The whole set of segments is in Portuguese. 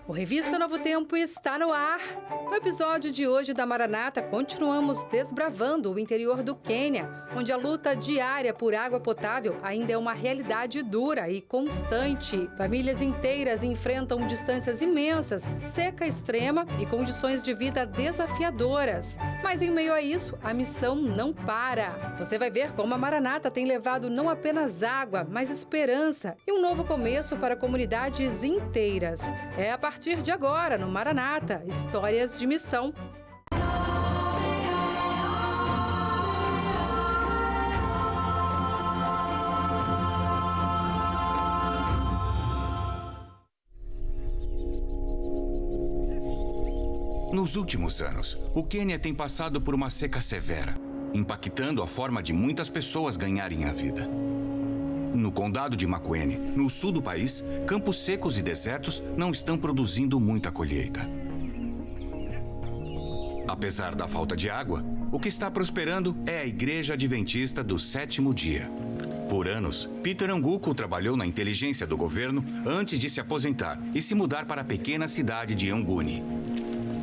O Revista Novo Tempo está no ar. No episódio de hoje da Maranata, continuamos desbravando o interior do Quênia, onde a luta diária por água potável ainda é uma realidade dura e constante. Famílias inteiras enfrentam distâncias imensas, seca extrema e condições de vida desafiadoras. Mas em meio a isso, a missão não para. Você vai ver como a Maranata tem levado não apenas água, mas esperança e um novo começo para comunidades inteiras. É a partir de agora, no Maranata, Histórias de Missão. Nos últimos anos, o Quênia tem passado por uma seca severa, impactando a forma de muitas pessoas ganharem a vida. No condado de Makueni, no sul do país, campos secos e desertos não estão produzindo muita colheita. Apesar da falta de água, o que está prosperando é a Igreja Adventista do Sétimo Dia. Por anos, Peter Anguco trabalhou na inteligência do governo antes de se aposentar e se mudar para a pequena cidade de Yonguni.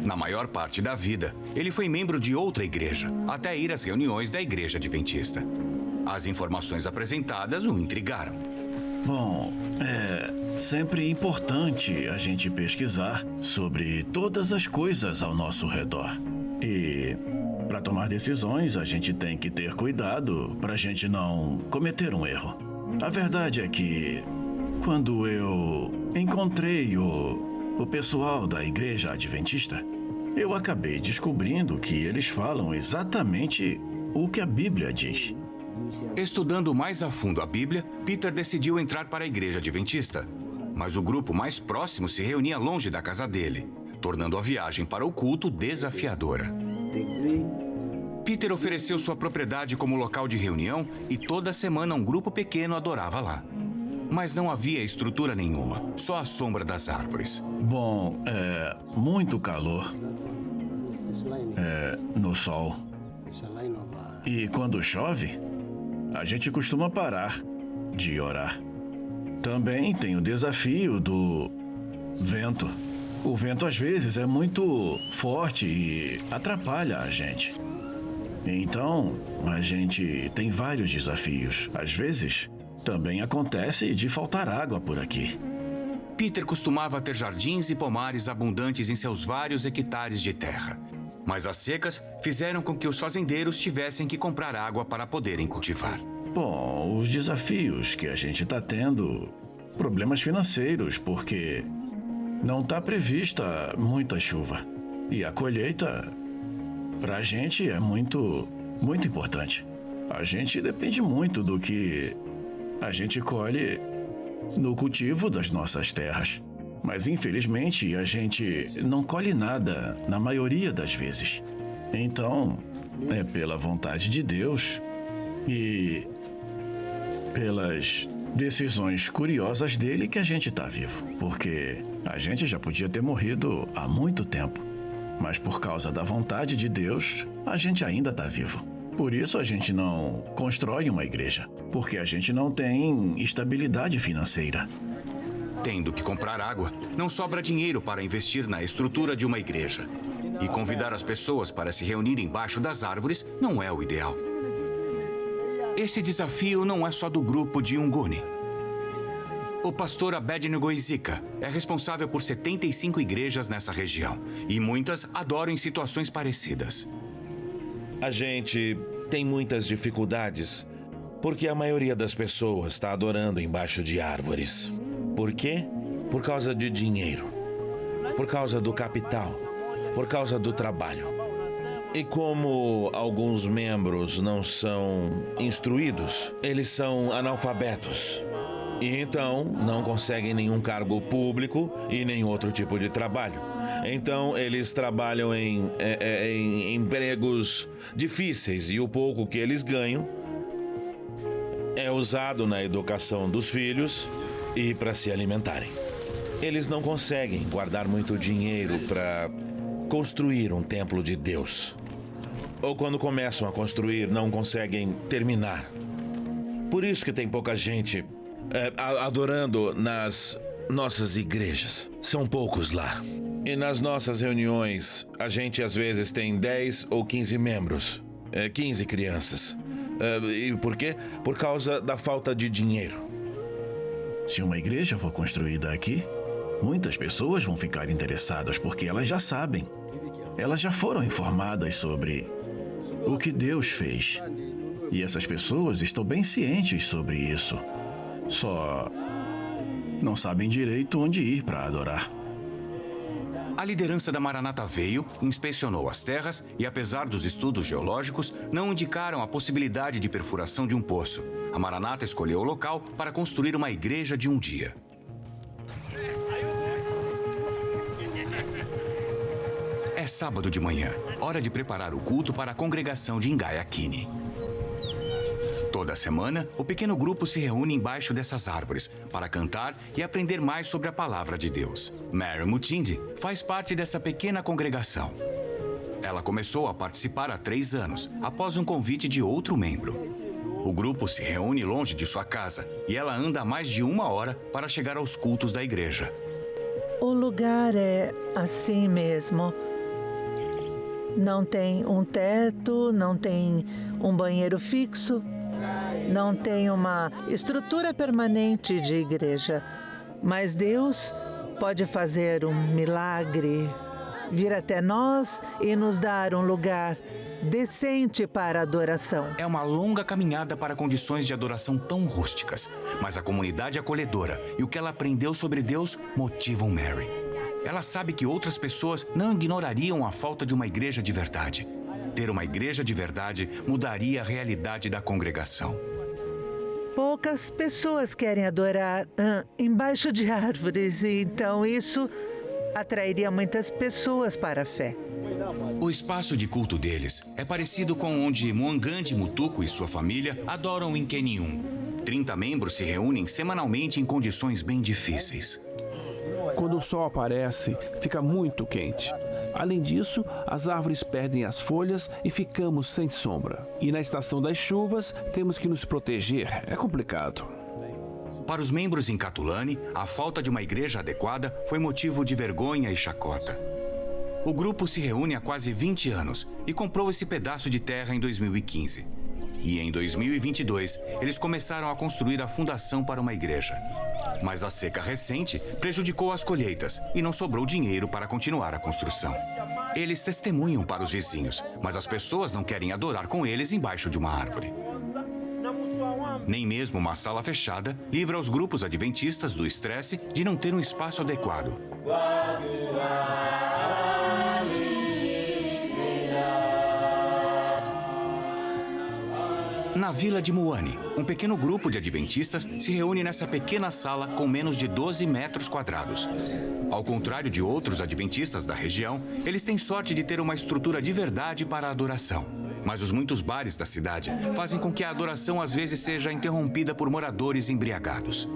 Na maior parte da vida, ele foi membro de outra igreja, até ir às reuniões da Igreja Adventista. As informações apresentadas o intrigaram. Bom, é sempre importante a gente pesquisar sobre todas as coisas ao nosso redor. E para tomar decisões, a gente tem que ter cuidado para a gente não cometer um erro. A verdade é que quando eu encontrei o pessoal da Igreja Adventista, eu acabei descobrindo que eles falam exatamente o que a Bíblia diz. Estudando mais a fundo a Bíblia, Peter decidiu entrar para a Igreja Adventista. Mas o grupo mais próximo se reunia longe da casa dele, tornando a viagem para o culto desafiadora. Peter ofereceu sua propriedade como local de reunião e toda semana um grupo pequeno adorava lá. Mas não havia estrutura nenhuma, só a sombra das árvores. Bom, muito calor. No sol. E quando chove, a gente costuma parar de orar. Também tem o desafio do vento. O vento às vezes é muito forte e atrapalha a gente. Então, a gente tem vários desafios. Às vezes, também acontece de faltar água por aqui. Peter costumava ter jardins e pomares abundantes em seus vários hectares de terra. Mas as secas fizeram com que os fazendeiros tivessem que comprar água para poderem cultivar. Bom, os desafios que a gente está tendo, problemas financeiros, porque não está prevista muita chuva. E a colheita, para a gente, é muito importante. A gente depende muito do que a gente colhe no cultivo das nossas terras. Mas, infelizmente, a gente não colhe nada na maioria das vezes. Então, é pela vontade de Deus e pelas decisões curiosas dele que a gente está vivo. Porque a gente já podia ter morrido há muito tempo. Mas por causa da vontade de Deus, a gente ainda está vivo. Por isso a gente não constrói uma igreja. Porque a gente não tem estabilidade financeira. Tendo que comprar água, não sobra dinheiro para investir na estrutura de uma igreja. E convidar as pessoas para se reunirem embaixo das árvores não é o ideal. Esse desafio não é só do grupo de Yonguni. O pastor Abednego Izika é responsável por 75 igrejas nessa região. E muitas adoram em situações parecidas. A gente tem muitas dificuldades porque a maioria das pessoas está adorando embaixo de árvores. Por quê? Por causa de dinheiro, por causa do capital, por causa do trabalho. E como alguns membros não são instruídos, eles são analfabetos. E então não conseguem nenhum cargo público e nem outro tipo de trabalho. Então eles trabalham em empregos difíceis e o pouco que eles ganham é usado na educação dos filhos e para se alimentarem. Eles não conseguem guardar muito dinheiro para construir um templo de Deus. Ou quando começam a construir, não conseguem terminar. Por isso que tem pouca gente adorando nas nossas igrejas. São poucos lá. E nas nossas reuniões, a gente às vezes tem 10 ou 15 membros. 15 crianças. E por quê? Por causa da falta de dinheiro. Se uma igreja for construída aqui, muitas pessoas vão ficar interessadas porque elas já sabem. Elas já foram informadas sobre o que Deus fez. E essas pessoas estão bem cientes sobre isso. Só não sabem direito onde ir para adorar. A liderança da Maranata veio, inspecionou as terras e, apesar dos estudos geológicos, não indicaram a possibilidade de perfuração de um poço. A Maranata escolheu o local para construir uma igreja de um dia. É sábado de manhã, hora de preparar o culto para a congregação de Ingaiakini. Toda semana, o pequeno grupo se reúne embaixo dessas árvores para cantar e aprender mais sobre a palavra de Deus. Mary Mutindi faz parte dessa pequena congregação. Ela começou a participar há 3 anos, após um convite de outro membro. O grupo se reúne longe de sua casa e ela anda mais de 1 hora para chegar aos cultos da igreja. O lugar é assim mesmo. Não tem um teto, não tem um banheiro fixo. Não tem uma estrutura permanente de igreja, mas Deus pode fazer um milagre, vir até nós e nos dar um lugar decente para adoração. É uma longa caminhada para condições de adoração tão rústicas, mas a comunidade acolhedora e o que ela aprendeu sobre Deus motivam Mary. Ela sabe que outras pessoas não ignorariam a falta de uma igreja de verdade. Ter uma igreja de verdade mudaria a realidade da congregação. Poucas pessoas querem adorar embaixo de árvores, e então isso atrairia muitas pessoas para a fé. O espaço de culto deles é parecido com onde Mwangandi Mutuku e sua família adoram em Kenium. 30 membros se reúnem semanalmente em condições bem difíceis. Quando o sol aparece, fica muito quente. Além disso, as árvores perdem as folhas e ficamos sem sombra. E na estação das chuvas, temos que nos proteger. É complicado. Para os membros em Katulani, a falta de uma igreja adequada foi motivo de vergonha e chacota. O grupo se reúne há quase 20 anos e comprou esse pedaço de terra em 2015. E em 2022, eles começaram a construir a fundação para uma igreja. Mas a seca recente prejudicou as colheitas e não sobrou dinheiro para continuar a construção. Eles testemunham para os vizinhos, mas as pessoas não querem adorar com eles embaixo de uma árvore. Nem mesmo uma sala fechada livra os grupos adventistas do estresse de não ter um espaço adequado. Na vila de Muani, um pequeno grupo de adventistas se reúne nessa pequena sala com menos de 12 metros quadrados. Ao contrário de outros adventistas da região, eles têm sorte de ter uma estrutura de verdade para a adoração. Mas os muitos bares da cidade fazem com que a adoração às vezes seja interrompida por moradores embriagados.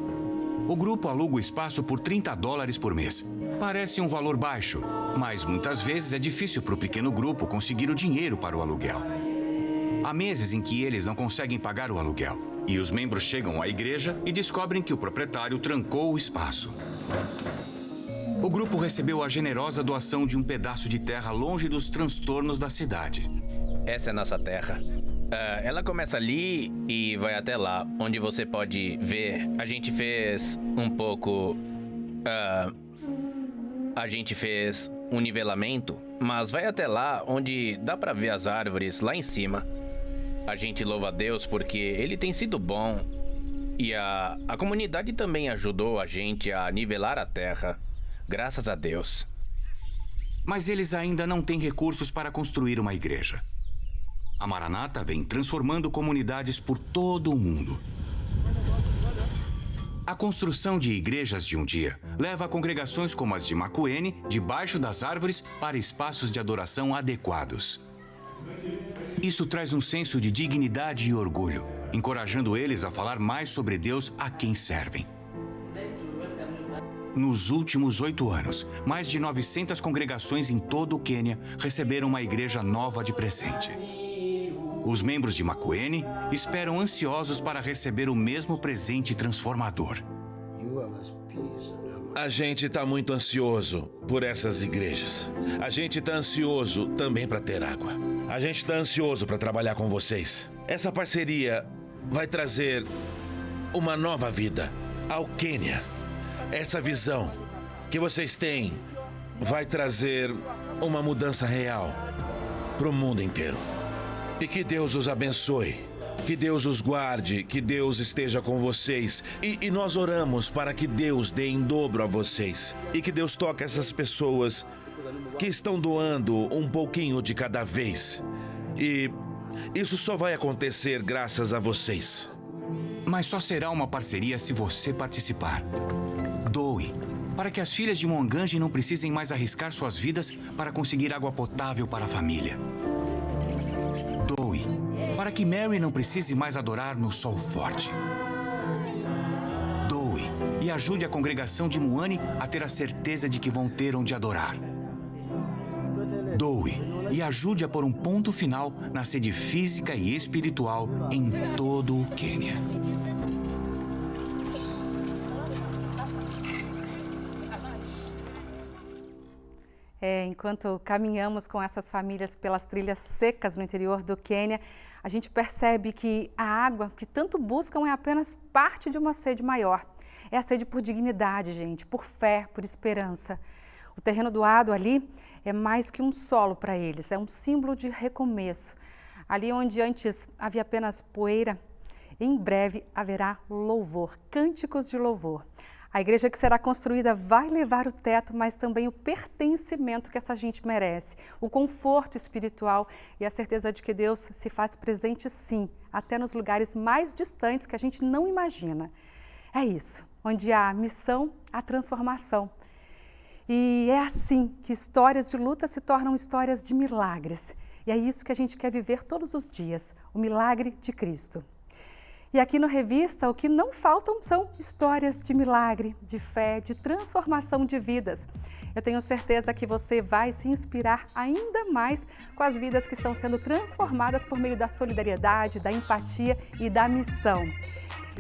O grupo aluga o espaço por $30 por mês. Parece um valor baixo, mas muitas vezes é difícil para o pequeno grupo conseguir o dinheiro para o aluguel. Há meses em que eles não conseguem pagar o aluguel, e os membros chegam à igreja e descobrem que o proprietário trancou o espaço. O grupo recebeu a generosa doação de um pedaço de terra longe dos transtornos da cidade. Essa é nossa terra. Ela começa ali e vai até lá, onde você pode ver. A gente fez um pouco... a gente fez um nivelamento, mas vai até lá onde dá pra ver as árvores lá em cima. A gente louva a Deus porque Ele tem sido bom. E a comunidade também ajudou a gente a nivelar a terra. Graças a Deus. Mas eles ainda não têm recursos para construir uma igreja. A Maranata vem transformando comunidades por todo o mundo. A construção de igrejas de um dia leva a congregações como as de Makuene, debaixo das árvores, para espaços de adoração adequados. Isso traz um senso de dignidade e orgulho, encorajando eles a falar mais sobre Deus a quem servem. Nos últimos 8 anos, mais de 900 congregações em todo o Quênia receberam uma igreja nova de presente. Os membros de Makuene esperam ansiosos para receber o mesmo presente transformador. You have peace and A gente está muito ansioso por essas igrejas. A gente está ansioso também para ter água. A gente está ansioso para trabalhar com vocês. Essa parceria vai trazer uma nova vida ao Quênia. Essa visão que vocês têm vai trazer uma mudança real para o mundo inteiro. E que Deus os abençoe. Que Deus os guarde, que Deus esteja com vocês. E nós oramos para que Deus dê em dobro a vocês. E que Deus toque essas pessoas que estão doando um pouquinho de cada vez. E isso só vai acontecer graças a vocês. Mas só será uma parceria se você participar. Doe, para que as filhas de Mongange não precisem mais arriscar suas vidas para conseguir água potável para a família. Doe, para que Mary não precise mais adorar no sol forte. Doe e ajude a congregação de Muane a ter a certeza de que vão ter onde adorar. Doe e ajude a pôr um ponto final na sede física e espiritual em todo o Quênia. Enquanto caminhamos com essas famílias pelas trilhas secas no interior do Quênia, a gente percebe que a água que tanto buscam é apenas parte de uma sede maior. É a sede por dignidade, gente, por fé, por esperança. O terreno doado ali é mais que um solo para eles, é um símbolo de recomeço. Ali onde antes havia apenas poeira, em breve haverá louvor, cânticos de louvor. A igreja que será construída vai levar o teto, mas também o pertencimento que essa gente merece, o conforto espiritual e a certeza de que Deus se faz presente sim, até nos lugares mais distantes que a gente não imagina. É isso, onde há missão, há transformação. E é assim que histórias de luta se tornam histórias de milagres. E é isso que a gente quer viver todos os dias, o milagre de Cristo. E aqui no Revista, o que não faltam são histórias de milagre, de fé, de transformação de vidas. Eu tenho certeza que você vai se inspirar ainda mais com as vidas que estão sendo transformadas por meio da solidariedade, da empatia e da missão.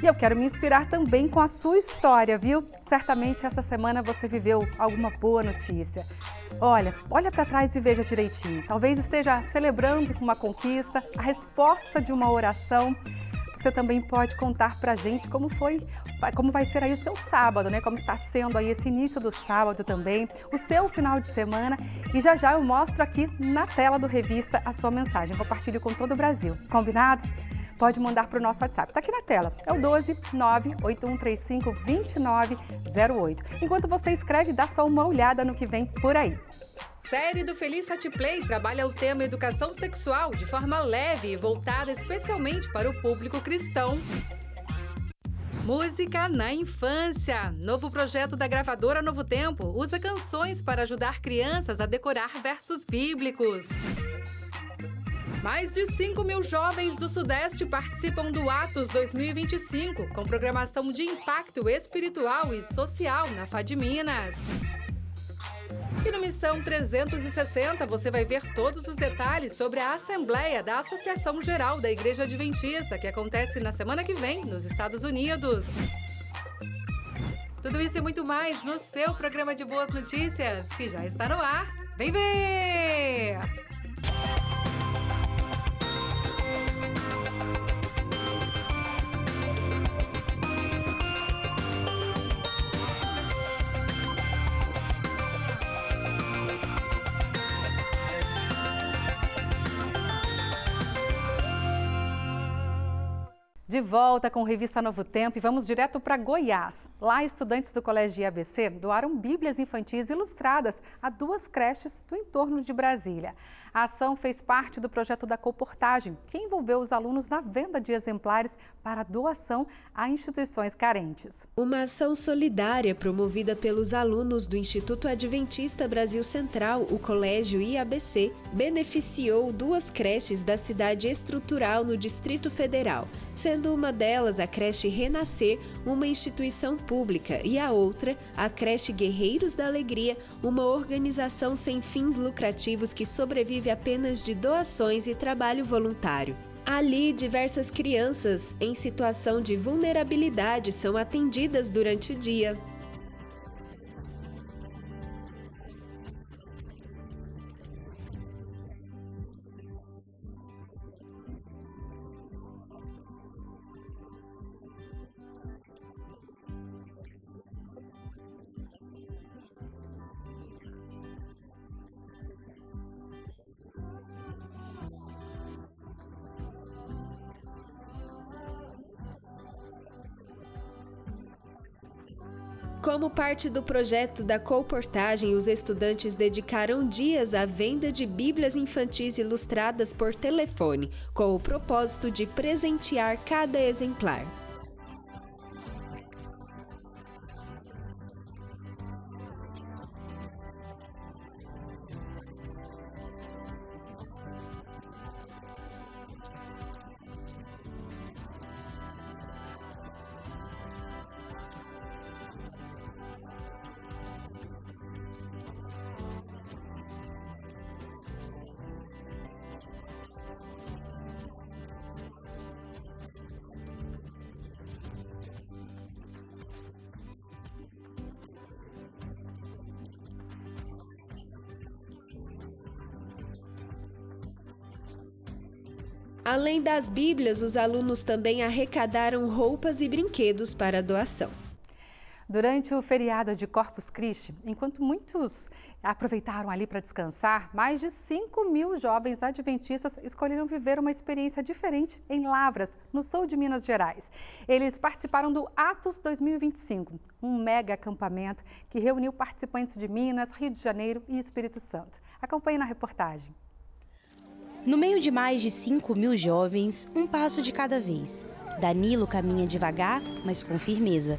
E eu quero me inspirar também com a sua história, viu? Certamente essa semana você viveu alguma boa notícia. Olha para trás e veja direitinho. Talvez esteja celebrando uma conquista, a resposta de uma oração. Você também pode contar pra gente como vai ser aí o seu sábado, né? Como está sendo aí esse início do sábado também, o seu final de semana. E já eu mostro aqui na tela do Revista a sua mensagem. Compartilho com todo o Brasil. Combinado? Pode mandar para o nosso WhatsApp. Está aqui na tela. É o 12 98135 2908. Enquanto você escreve, dá só uma olhada no que vem por aí. Série do Feliz Sat Play trabalha o tema educação sexual de forma leve e voltada especialmente para o público cristão. Música na infância. Novo projeto da gravadora Novo Tempo usa canções para ajudar crianças a decorar versos bíblicos. Mais de 5.000 jovens do Sudeste participam do Atos 2025, com programação de impacto espiritual e social na FAD Minas. E no Missão 360 você vai ver todos os detalhes sobre a Assembleia da Associação Geral da Igreja Adventista, que acontece na semana que vem, nos Estados Unidos. Tudo isso e muito mais no seu programa de boas notícias, que já está no ar. Vem ver! De volta com Revista Novo Tempo e vamos direto para Goiás. Lá, estudantes do Colégio IABC doaram bíblias infantis ilustradas a 2 creches do entorno de Brasília. A ação fez parte do projeto da Coportagem, que envolveu os alunos na venda de exemplares para doação a instituições carentes. Uma ação solidária promovida pelos alunos do Instituto Adventista Brasil Central, o Colégio IABC, beneficiou 2 creches da cidade estrutural no Distrito Federal, sendo uma delas a creche Renascer, uma instituição pública, e a outra, a creche Guerreiros da Alegria, uma organização sem fins lucrativos que sobrevive apenas de doações e trabalho voluntário. Ali, diversas crianças em situação de vulnerabilidade são atendidas durante o dia. como parte do projeto da colportagem, os estudantes dedicaram dias à venda de Bíblias infantis ilustradas por telefone, com o propósito de presentear cada exemplar. Além das Bíblias, os alunos também arrecadaram roupas e brinquedos para doação. Durante o feriado de Corpus Christi, enquanto muitos aproveitaram ali para descansar, mais de 5.000 jovens adventistas escolheram viver uma experiência diferente em Lavras, no sul de Minas Gerais. Eles participaram do Atos 2025, um mega acampamento que reuniu participantes de Minas, Rio de Janeiro e Espírito Santo. Acompanhe na reportagem. No meio de mais de 5.000 jovens, um passo de cada vez. Danilo caminha devagar, mas com firmeza.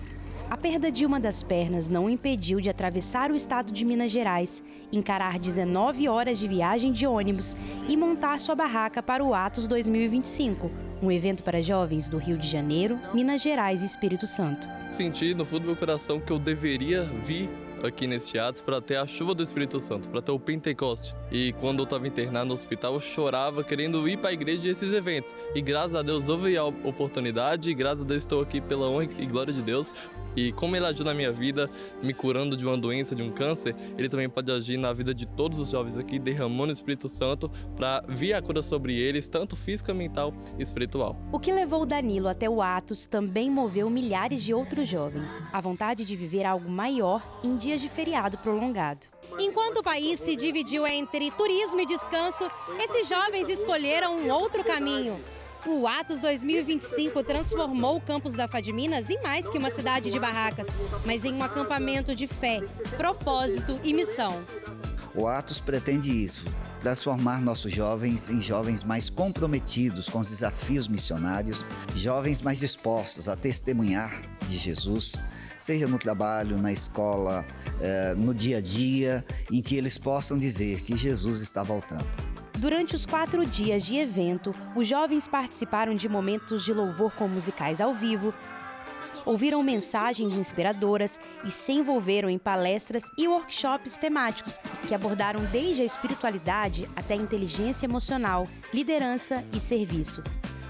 A perda de uma das pernas não o impediu de atravessar o estado de Minas Gerais, encarar 19 horas de viagem de ônibus e montar sua barraca para o Atos 2025, um evento para jovens do Rio de Janeiro, Minas Gerais e Espírito Santo. Senti no fundo do meu coração que eu deveria vir aqui nesse Atos para ter a chuva do Espírito Santo, para ter o Pentecoste. E quando eu estava internado no hospital, eu chorava querendo ir para a igreja e esses eventos. E graças a Deus houve a oportunidade, e graças a Deus estou aqui pela honra e glória de Deus. E como Ele ajuda na minha vida, me curando de uma doença, de um câncer, Ele também pode agir na vida de todos os jovens aqui, derramando o Espírito Santo para vir a cura sobre eles, tanto física, mental e espiritual. O que levou Danilo até o Atos também moveu milhares de outros jovens. A vontade de viver algo maior em dias de feriado prolongado. Enquanto o país se dividiu entre turismo e descanso, esses jovens escolheram um outro caminho. O Atos 2025 transformou o campus da FAD Minas em mais que uma cidade de barracas, mas em um acampamento de fé, propósito e missão. O Atos pretende isso, transformar nossos jovens em jovens mais comprometidos com os desafios missionários, jovens mais dispostos a testemunhar de Jesus, seja no trabalho, na escola, no dia a dia, em que eles possam dizer que Jesus está voltando. Durante os 4 dias de evento, os jovens participaram de momentos de louvor com musicais ao vivo, ouviram mensagens inspiradoras e se envolveram em palestras e workshops temáticos que abordaram desde a espiritualidade até a inteligência emocional, liderança e serviço.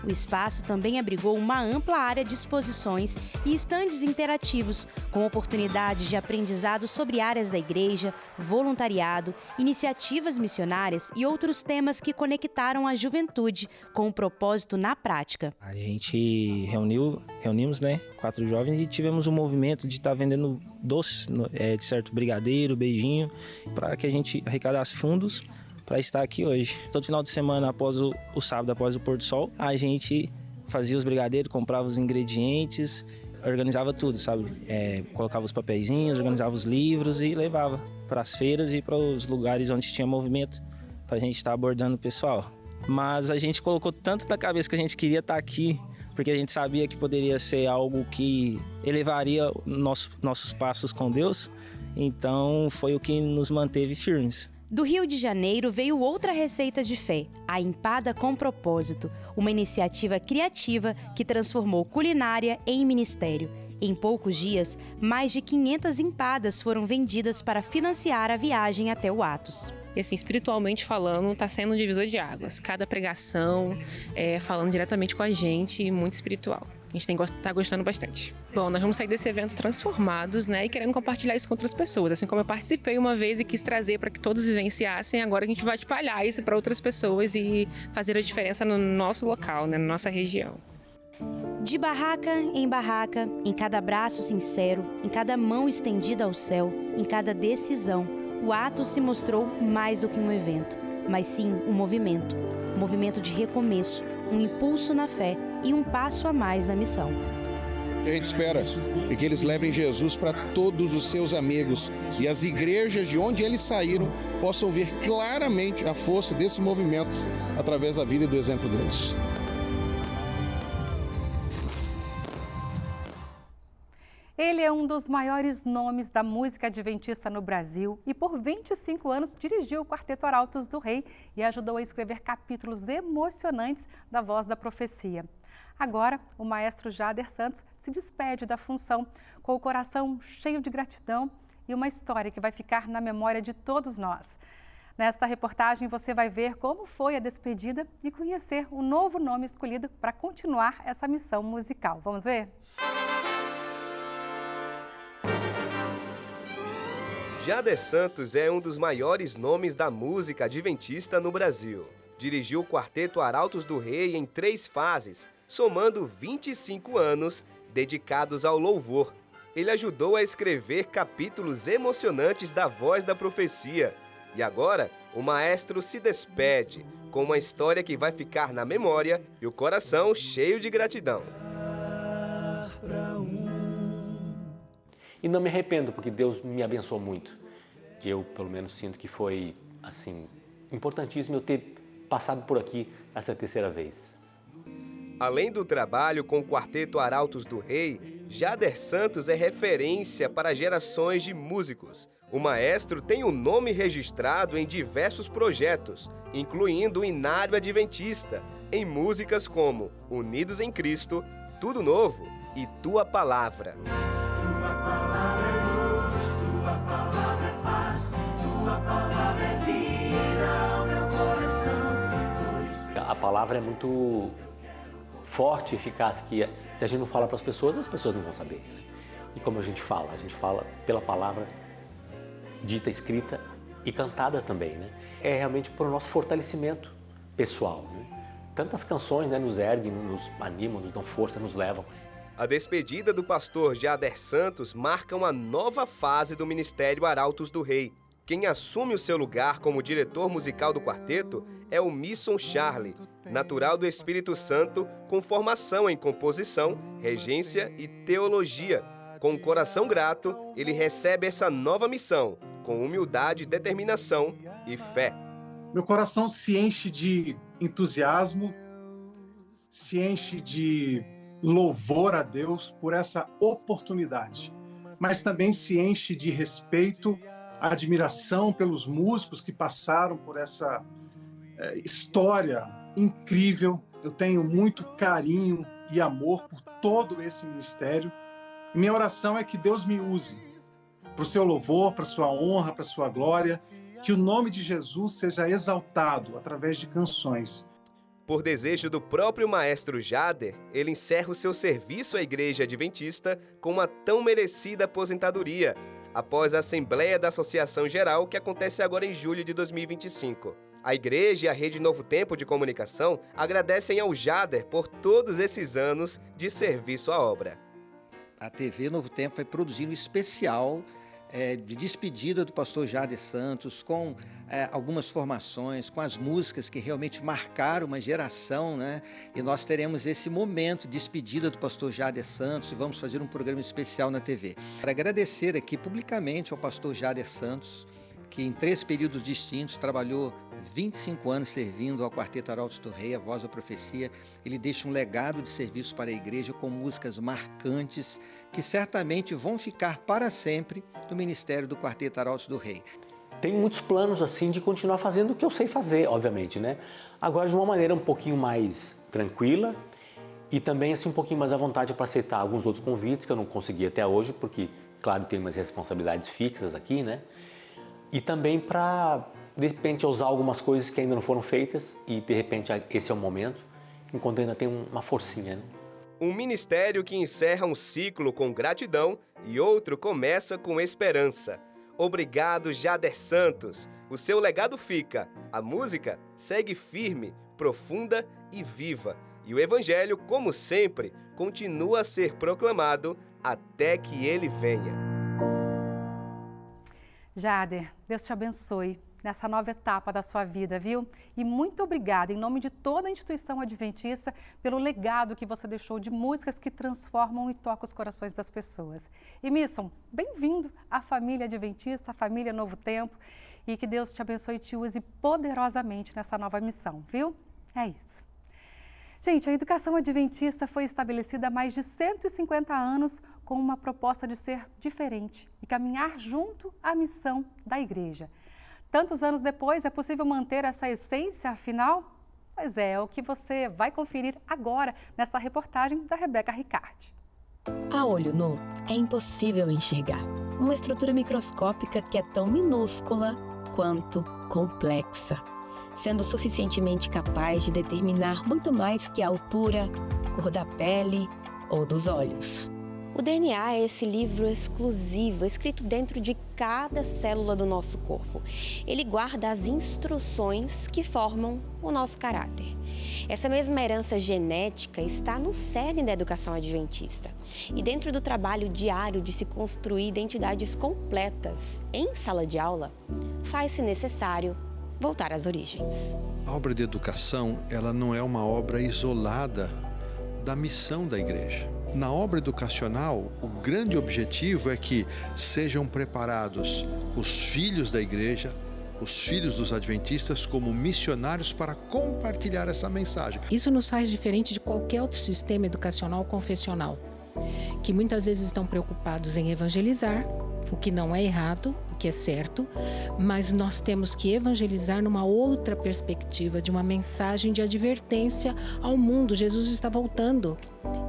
O espaço também abrigou uma ampla área de exposições e estandes interativos, com oportunidades de aprendizado sobre áreas da igreja, voluntariado, iniciativas missionárias e outros temas que conectaram a juventude com o propósito na prática. A gente reunimos 4 jovens e tivemos um movimento de estar vendendo doces, de certo, brigadeiro, beijinho, para que a gente arrecadasse fundos para estar aqui hoje. Todo final de semana, após o sábado, após o pôr do sol, a gente fazia os brigadeiros, comprava os ingredientes, organizava tudo, sabe? Colocava os papeizinhos, organizava os livros e levava para as feiras e para os lugares onde tinha movimento, para a gente estar abordando o pessoal. Mas a gente colocou tanto na cabeça que a gente queria estar aqui, porque a gente sabia que poderia ser algo que elevaria nossos passos com Deus, então foi o que nos manteve firmes. Do Rio de Janeiro veio outra receita de fé, a Empada com Propósito, uma iniciativa criativa que transformou culinária em ministério. Em poucos dias, mais de 500 empadas foram vendidas para financiar a viagem até o Atos. E assim, espiritualmente falando, está sendo um divisor de águas. Cada pregação falando diretamente com a gente, muito espiritual. A gente tá gostando bastante. Bom, nós vamos sair desse evento transformados, e querendo compartilhar isso com outras pessoas. Assim como eu participei uma vez e quis trazer para que todos vivenciassem, agora a gente vai espalhar isso para outras pessoas e fazer a diferença no nosso local, na nossa região. De barraca, em cada abraço sincero, em cada mão estendida ao céu, em cada decisão, o Atos se mostrou mais do que um evento, mas sim um movimento de recomeço, um impulso na fé e um passo a mais na missão. que a gente espera é que eles levem Jesus para todos os seus amigos e as igrejas de onde eles saíram possam ver claramente a força desse movimento através da vida e do exemplo deles. Ele é um dos maiores nomes da música adventista no Brasil e por 25 anos dirigiu o Quarteto Arautos do Rei e ajudou a escrever capítulos emocionantes da Voz da Profecia. Agora, o maestro Jader Santos se despede da função com o coração cheio de gratidão e uma história que vai ficar na memória de todos nós. Nesta reportagem você vai ver como foi a despedida e conhecer o novo nome escolhido para continuar essa missão musical. Vamos ver? Jader Santos é um dos maiores nomes da música adventista no Brasil. Dirigiu o Quarteto Arautos do Rei em 3 fases, somando 25 anos dedicados ao louvor. Ele ajudou a escrever capítulos emocionantes da Voz da Profecia. E agora, o maestro se despede com uma história que vai ficar na memória e o coração cheio de gratidão. E não me arrependo, porque Deus me abençoou muito. Eu, pelo menos, sinto que foi, assim, importantíssimo eu ter passado por aqui essa 3ª vez. Além do trabalho com o Quarteto Arautos do Rei, Jader Santos é referência para gerações de músicos. O maestro tem o nome registrado em diversos projetos, incluindo o Inário Adventista, em músicas como Unidos em Cristo, Tudo Novo e Tua Palavra. Tua palavra é luz, tua palavra é paz, tua palavra é vida ao meu coração. A palavra é muito forte, eficaz, que se a gente não fala para as pessoas não vão saber. Né? E como a gente fala pela palavra dita, escrita e cantada também. Né? É realmente para o nosso fortalecimento pessoal. Né? Tantas canções, né, nos erguem, nos animam, nos dão força, nos levam. A despedida do pastor Jader Santos marca uma nova fase do Ministério Arautos do Rei. Quem assume o seu lugar como diretor musical do quarteto é o Misson Charlie, natural do Espírito Santo, com formação em composição, regência e teologia. Com um coração grato, ele recebe essa nova missão, com humildade, determinação e fé. Meu coração se enche de entusiasmo, se enche de louvor a Deus por essa oportunidade, mas também se enche de respeito, admiração pelos músicos que passaram por essa história incrível. Eu tenho muito carinho e amor por todo esse ministério. E minha oração é que Deus me use para o seu louvor, para a sua honra, para a sua glória, que o nome de Jesus seja exaltado através de canções. Por desejo do próprio maestro Jader, ele encerra o seu serviço à Igreja Adventista com uma tão merecida aposentadoria, após a Assembleia da Associação Geral, que acontece agora em julho de 2025. A Igreja e a Rede Novo Tempo de Comunicação agradecem ao Jader por todos esses anos de serviço à obra. A TV Novo Tempo vai produzir um especial de despedida do pastor Jader Santos, com algumas formações, com as músicas que realmente marcaram uma geração, né? E nós teremos esse momento de despedida do pastor Jader Santos e vamos fazer um programa especial na TV. Para agradecer aqui publicamente ao pastor Jader Santos, que em 3 períodos distintos trabalhou 25 anos servindo ao Quarteto Arautos do Rei, a Voz da Profecia. Ele deixa um legado de serviço para a igreja com músicas marcantes que certamente vão ficar para sempre no ministério do Quarteto Arautos do Rei. Tem muitos planos assim de continuar fazendo o que eu sei fazer, obviamente, né? Agora de uma maneira um pouquinho mais tranquila e também assim um pouquinho mais à vontade para aceitar alguns outros convites que eu não consegui até hoje, porque, claro, tenho umas responsabilidades fixas aqui, né? E também para, de repente, usar algumas coisas que ainda não foram feitas e, de repente, esse é o momento, enquanto ainda tem uma forcinha, né? Um ministério que encerra um ciclo com gratidão e outro começa com esperança. Obrigado, Jader Santos. O seu legado fica. A música segue firme, profunda e viva. E o Evangelho, como sempre, continua a ser proclamado até que ele venha. Jader, Deus te abençoe nessa nova etapa da sua vida, viu? E muito obrigada, em nome de toda a instituição adventista, pelo legado que você deixou de músicas que transformam e tocam os corações das pessoas. E Misson, bem-vindo à família adventista, à família Novo Tempo, e que Deus te abençoe e te use poderosamente nessa nova missão, viu? É isso. Gente, a educação adventista foi estabelecida há mais de 150 anos com uma proposta de ser diferente e caminhar junto à missão da igreja. Tantos anos depois, é possível manter essa essência, afinal? Pois é o que você vai conferir agora nesta reportagem da Rebeca Riccardi. A olho nu, é impossível enxergar uma estrutura microscópica que é tão minúscula quanto complexa, sendo suficientemente capaz de determinar muito mais que a altura, cor da pele ou dos olhos. O DNA é esse livro exclusivo, escrito dentro de cada célula do nosso corpo. Ele guarda as instruções que formam o nosso caráter. Essa mesma herança genética está no cerne da educação adventista. E dentro do trabalho diário de se construir identidades completas em sala de aula, faz-se necessário voltar às origens. A obra de educação, ela não é uma obra isolada da missão da igreja. Na obra educacional, o grande objetivo é que sejam preparados os filhos da igreja, os filhos dos adventistas como missionários para compartilhar essa mensagem. Isso nos faz diferente de qualquer outro sistema educacional confessional, que muitas vezes estão preocupados em evangelizar, o que não é errado, o que é certo, mas nós temos que evangelizar numa outra perspectiva, de uma mensagem de advertência ao mundo. Jesus está voltando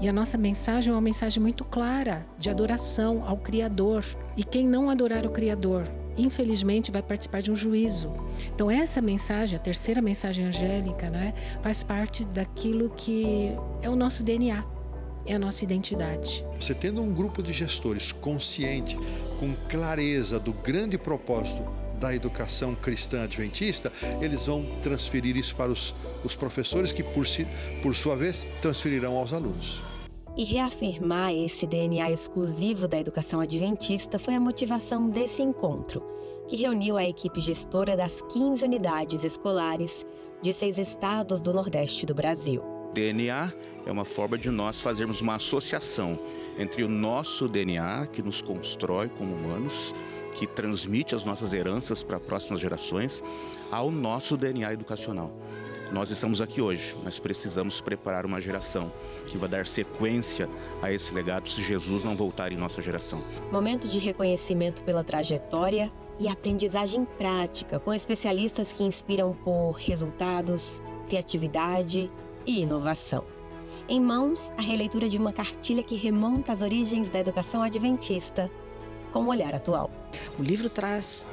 e a nossa mensagem é uma mensagem muito clara, de adoração ao Criador. E quem não adorar o Criador, infelizmente, vai participar de um juízo. Então essa mensagem, a terceira mensagem angélica, né, faz parte daquilo que é o nosso DNA. É a nossa identidade. Você tendo um grupo de gestores consciente, com clareza do grande propósito da educação cristã adventista, eles vão transferir isso para os professores que, por sua vez, transferirão aos alunos. E reafirmar esse DNA exclusivo da educação adventista foi a motivação desse encontro, que reuniu a equipe gestora das 15 unidades escolares de 6 estados do Nordeste do Brasil. DNA é uma forma de nós fazermos uma associação entre o nosso DNA, que nos constrói como humanos, que transmite as nossas heranças para próximas gerações, ao nosso DNA educacional. Nós estamos aqui hoje, mas precisamos preparar uma geração que vai dar sequência a esse legado se Jesus não voltar em nossa geração. Momento de reconhecimento pela trajetória e aprendizagem prática, com especialistas que inspiram por resultados, criatividade e inovação. Em mãos, a releitura de uma cartilha que remonta às origens da educação adventista, com um olhar atual. O livro traz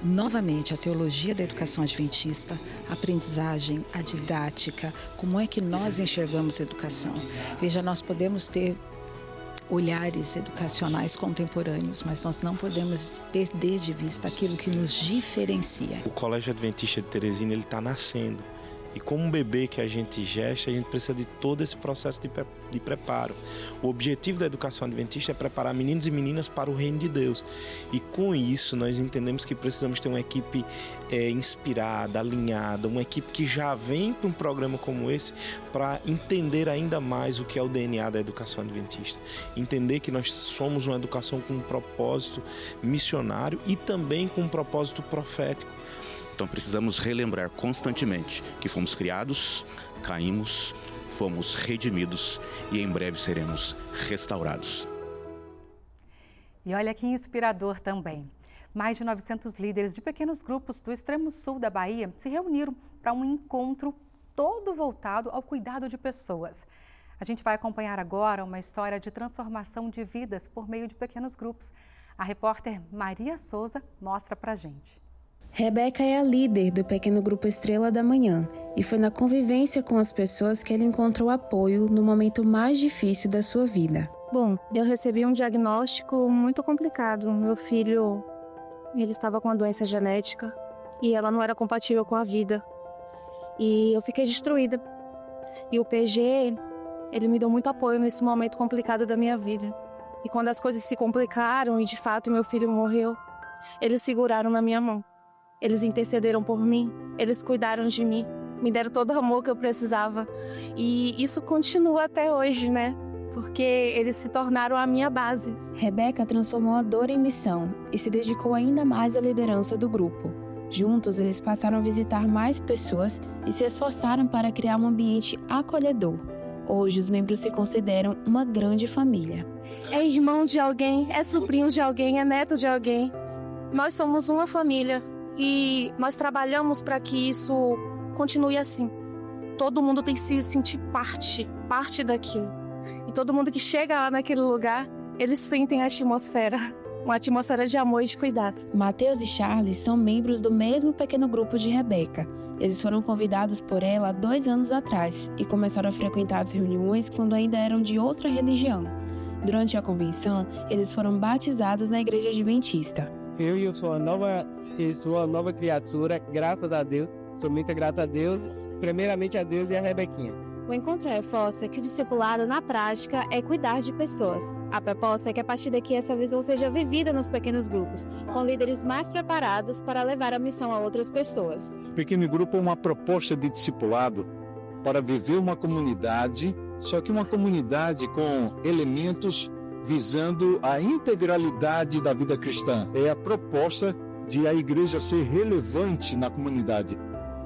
novamente a teologia da educação adventista, a aprendizagem, a didática, como é que nós enxergamos a educação. Veja, nós podemos ter olhares educacionais contemporâneos, mas nós não podemos perder de vista aquilo que nos diferencia. O Colégio Adventista de Teresina está nascendo. E como um bebê que a gente gesta, a gente precisa de todo esse processo de preparo. O objetivo da educação adventista é preparar meninos e meninas para o reino de Deus. E com isso, nós entendemos que precisamos ter uma equipe inspirada, alinhada, uma equipe que já vem para um programa como esse para entender ainda mais o que é o DNA da educação adventista. Entender que nós somos uma educação com um propósito missionário e também com um propósito profético. Então precisamos relembrar constantemente que fomos criados, caímos, fomos redimidos e em breve seremos restaurados. E olha que inspirador também. Mais de 900 líderes de pequenos grupos do extremo sul da Bahia se reuniram para um encontro todo voltado ao cuidado de pessoas. A gente vai acompanhar agora uma história de transformação de vidas por meio de pequenos grupos. A repórter Maria Souza mostra pra gente. Rebeca é a líder do pequeno grupo Estrela da Manhã e foi na convivência com as pessoas que ela encontrou apoio no momento mais difícil da sua vida. Bom, eu recebi um diagnóstico muito complicado. Meu filho, ele estava com uma doença genética e ela não era compatível com a vida. E eu fiquei destruída. E o PG, ele me deu muito apoio nesse momento complicado da minha vida. E quando as coisas se complicaram e de fato meu filho morreu, eles seguraram na minha mão. Eles intercederam por mim, eles cuidaram de mim, me deram todo o amor que eu precisava. E isso continua até hoje, né? Porque eles se tornaram a minha base. Rebeca transformou a dor em missão e se dedicou ainda mais à liderança do grupo. Juntos, eles passaram a visitar mais pessoas e se esforçaram para criar um ambiente acolhedor. Hoje, os membros se consideram uma grande família. É irmão de alguém, é sobrinho de alguém, é neto de alguém. Nós somos uma família e nós trabalhamos para que isso continue assim. Todo mundo tem que se sentir parte daquilo. E todo mundo que chega lá naquele lugar, eles sentem a atmosfera. Uma atmosfera de amor e de cuidado. Mateus e Charles são membros do mesmo pequeno grupo de Rebeca. Eles foram convidados por ela há 2 anos atrás e começaram a frequentar as reuniões quando ainda eram de outra religião. Durante a convenção, eles foram batizados na Igreja Adventista. Eu sou uma nova criatura, graças a Deus. Sou muito grato a Deus, primeiramente a Deus e a Rebequinha. O encontro reforça que o discipulado na prática é cuidar de pessoas. A proposta é que a partir daqui essa visão seja vivida nos pequenos grupos, com líderes mais preparados para levar a missão a outras pessoas. O pequeno grupo é uma proposta de discipulado para viver uma comunidade, só que uma comunidade com elementos visando a integralidade da vida cristã. É a proposta de a igreja ser relevante na comunidade,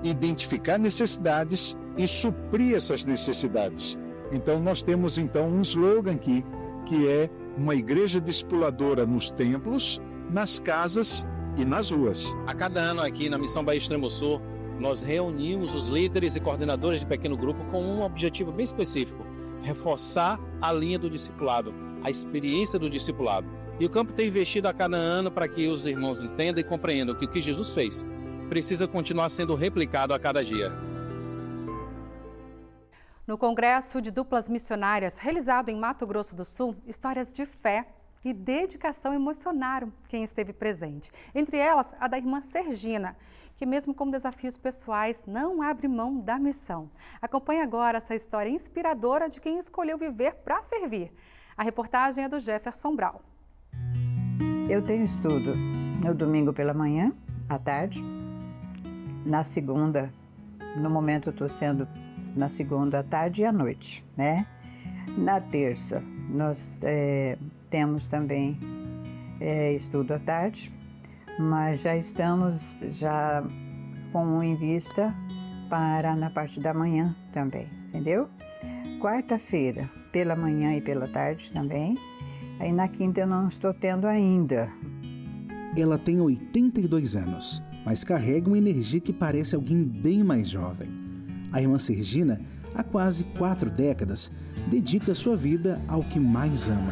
identificar necessidades e suprir essas necessidades. Então nós temos um slogan aqui, que é uma igreja discipuladora nos templos, nas casas e nas ruas. A cada ano aqui na Missão Bahia Extremo Sul, nós reunimos os líderes e coordenadores de pequeno grupo com um objetivo bem específico: reforçar a linha do discipulado, a experiência do discipulado. E o campo tem investido a cada ano para que os irmãos entendam e compreendam que o que Jesus fez precisa continuar sendo replicado a cada dia. No Congresso de Duplas Missionárias, realizado em Mato Grosso do Sul, histórias de fé e dedicação emocionaram quem esteve presente. Entre elas, a da irmã Sergina, que mesmo com desafios pessoais, não abre mão da missão. Acompanhe agora essa história inspiradora de quem escolheu viver para servir. A reportagem é do Jefferson Brau. Eu tenho estudo no domingo pela manhã, à tarde. Na segunda, no momento eu estou sendo na segunda à tarde e à noite, né? Na terça, nós temos também estudo à tarde, mas já estamos com em vista para na parte da manhã também, entendeu? Quarta-feira, pela manhã e pela tarde também. Aí na quinta eu não estou tendo ainda. Ela tem 82 anos, mas carrega uma energia que parece alguém bem mais jovem. A irmã Sergina, há quase 4 décadas, dedica sua vida ao que mais ama: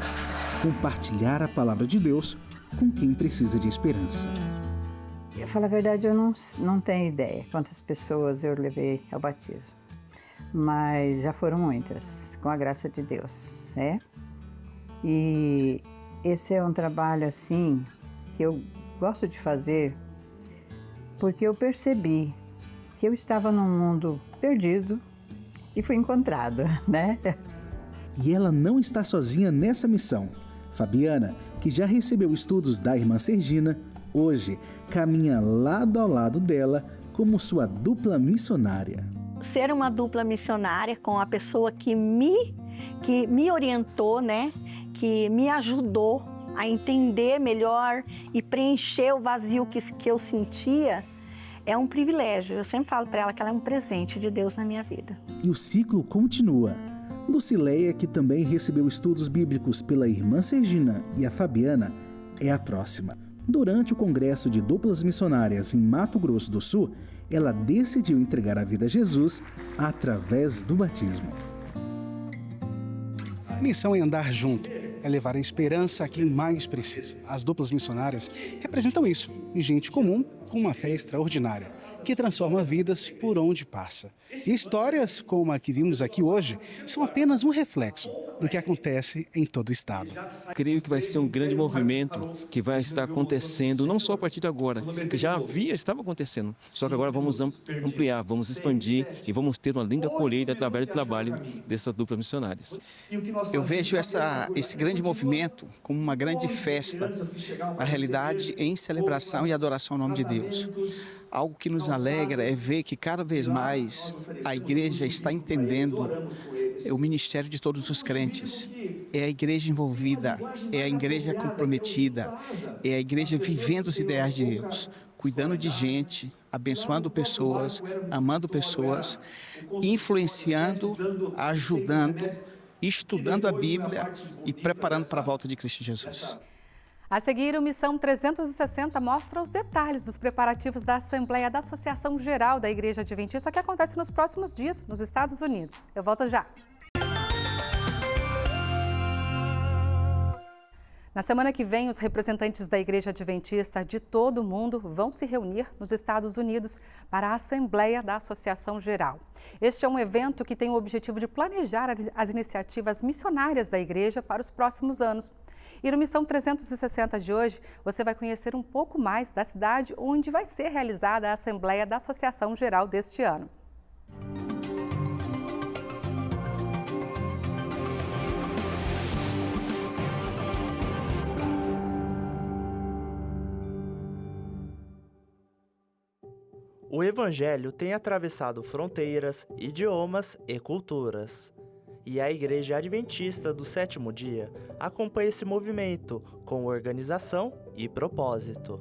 compartilhar a palavra de Deus com quem precisa de esperança. Eu falo a verdade, eu não tenho ideia quantas pessoas eu levei ao batismo, mas já foram muitas, com a graça de Deus, né? E esse é um trabalho assim que eu gosto de fazer porque eu percebi que eu estava num mundo perdido e fui encontrada, né? E ela não está sozinha nessa missão. Fabiana, que já recebeu estudos da irmã Sergina, hoje caminha lado ao lado dela como sua dupla missionária. Ser uma dupla missionária com a pessoa que me orientou, né? Que me ajudou a entender melhor e preencher o vazio que eu sentia, é um privilégio. Eu sempre falo para ela que ela é um presente de Deus na minha vida. E o ciclo continua. Lucileia, que também recebeu estudos bíblicos pela irmã Sergina e a Fabiana, é a próxima. Durante o Congresso de Duplas Missionárias em Mato Grosso do Sul, ela decidiu entregar a vida a Jesus através do batismo. Missão é andar junto, é levar a esperança a quem mais precisa. As duplas missionárias representam isso, gente comum com uma fé extraordinária, que transforma vidas por onde passa. E histórias como a que vimos aqui hoje são apenas um reflexo do que acontece em todo o estado. Creio que vai ser um grande movimento que vai estar acontecendo, não só a partir de agora, que já estava acontecendo, só que agora vamos ampliar, vamos expandir e vamos ter uma linda colheita através do trabalho dessas duplas missionárias. Eu vejo esse grande grande movimento, como uma grande festa, na realidade, em celebração e adoração ao nome de Deus. Algo que nos alegra é ver que cada vez mais a igreja está entendendo o ministério de todos os crentes. É a igreja envolvida, é a igreja comprometida, é a igreja vivendo os ideais de Deus, cuidando de gente, abençoando pessoas, amando pessoas, influenciando, ajudando, estudando a Bíblia e preparando para a volta de Cristo Jesus. A seguir, o Missão 360 mostra os detalhes dos preparativos da Assembleia da Associação Geral da Igreja Adventista, que acontece nos próximos dias nos Estados Unidos. Eu volto já. Na semana que vem, os representantes da Igreja Adventista de todo o mundo vão se reunir nos Estados Unidos para a Assembleia da Associação Geral. Este é um evento que tem o objetivo de planejar as iniciativas missionárias da Igreja para os próximos anos. E no Missão 360 de hoje, você vai conhecer um pouco mais da cidade onde vai ser realizada a Assembleia da Associação Geral deste ano. O Evangelho tem atravessado fronteiras, idiomas e culturas. E a Igreja Adventista do Sétimo Dia acompanha esse movimento com organização e propósito.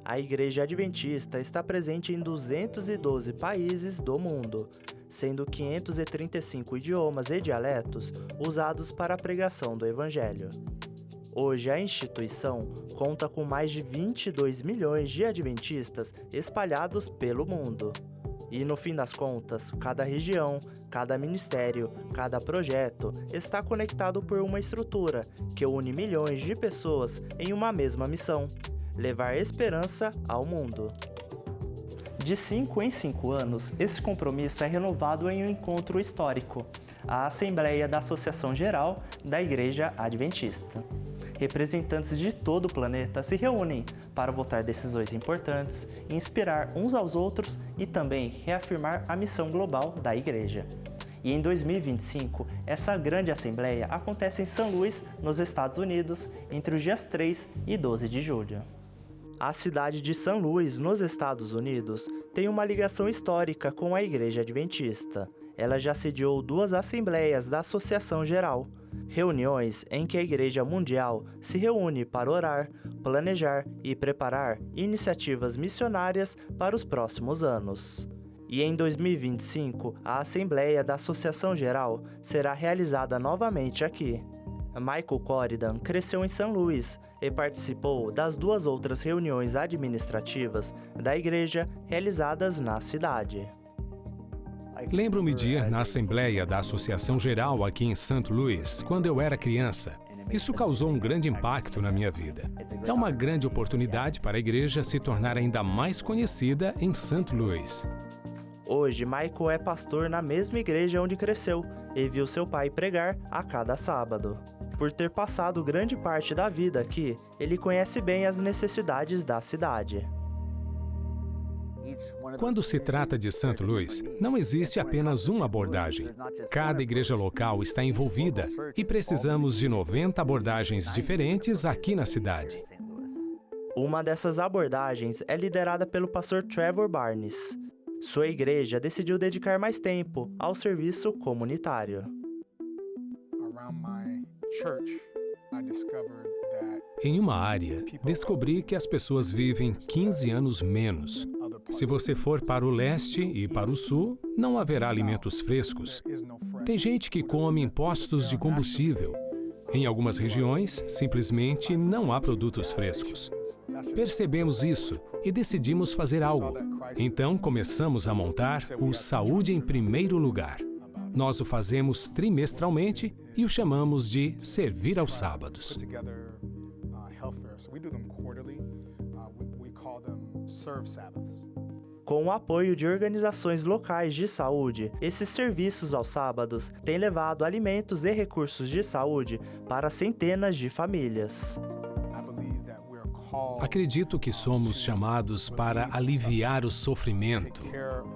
A Igreja Adventista está presente em 212 países do mundo, sendo 535 idiomas e dialetos usados para a pregação do Evangelho. Hoje, a instituição conta com mais de 22 milhões de adventistas espalhados pelo mundo. E, no fim das contas, cada região, cada ministério, cada projeto está conectado por uma estrutura que une milhões de pessoas em uma mesma missão: levar esperança ao mundo. De 5 em 5 anos, esse compromisso é renovado em um encontro histórico, a Assembleia da Associação Geral da Igreja Adventista. Representantes de todo o planeta se reúnem para votar decisões importantes, inspirar uns aos outros e também reafirmar a missão global da Igreja. E em 2025, essa grande assembleia acontece em São Luís, nos Estados Unidos, entre os dias 3 e 12 de julho. A cidade de São Luís, nos Estados Unidos, tem uma ligação histórica com a Igreja Adventista. Ela já sediou 2 assembleias da Associação Geral, reuniões em que a Igreja Mundial se reúne para orar, planejar e preparar iniciativas missionárias para os próximos anos. E em 2025, a Assembleia da Associação Geral será realizada novamente aqui. Michael Corridan cresceu em São Luís e participou das 2 outras reuniões administrativas da igreja realizadas na cidade. Lembro-me de ir na Assembleia da Associação Geral aqui em St. Louis, quando eu era criança. Isso causou um grande impacto na minha vida. É uma grande oportunidade para a igreja se tornar ainda mais conhecida em St. Louis. Hoje, Michael é pastor na mesma igreja onde cresceu e viu seu pai pregar a cada sábado. Por ter passado grande parte da vida aqui, ele conhece bem as necessidades da cidade. Quando se trata de St. Louis, não existe apenas uma abordagem. Cada igreja local está envolvida e precisamos de 90 abordagens diferentes aqui na cidade. Uma dessas abordagens é liderada pelo pastor Trevor Barnes. Sua igreja decidiu dedicar mais tempo ao serviço comunitário. Em uma área, descobri que as pessoas vivem 15 anos menos. Se você for para o leste e para o sul, não haverá alimentos frescos. Tem gente que come em postos de combustível. Em algumas regiões, simplesmente não há produtos frescos. Percebemos isso e decidimos fazer algo. Então começamos a montar o Saúde em Primeiro Lugar. Nós o fazemos trimestralmente e o chamamos de Servir aos Sábados. Com o apoio de organizações locais de saúde, esses serviços aos sábados têm levado alimentos e recursos de saúde para centenas de famílias. Acredito que somos chamados para aliviar o sofrimento,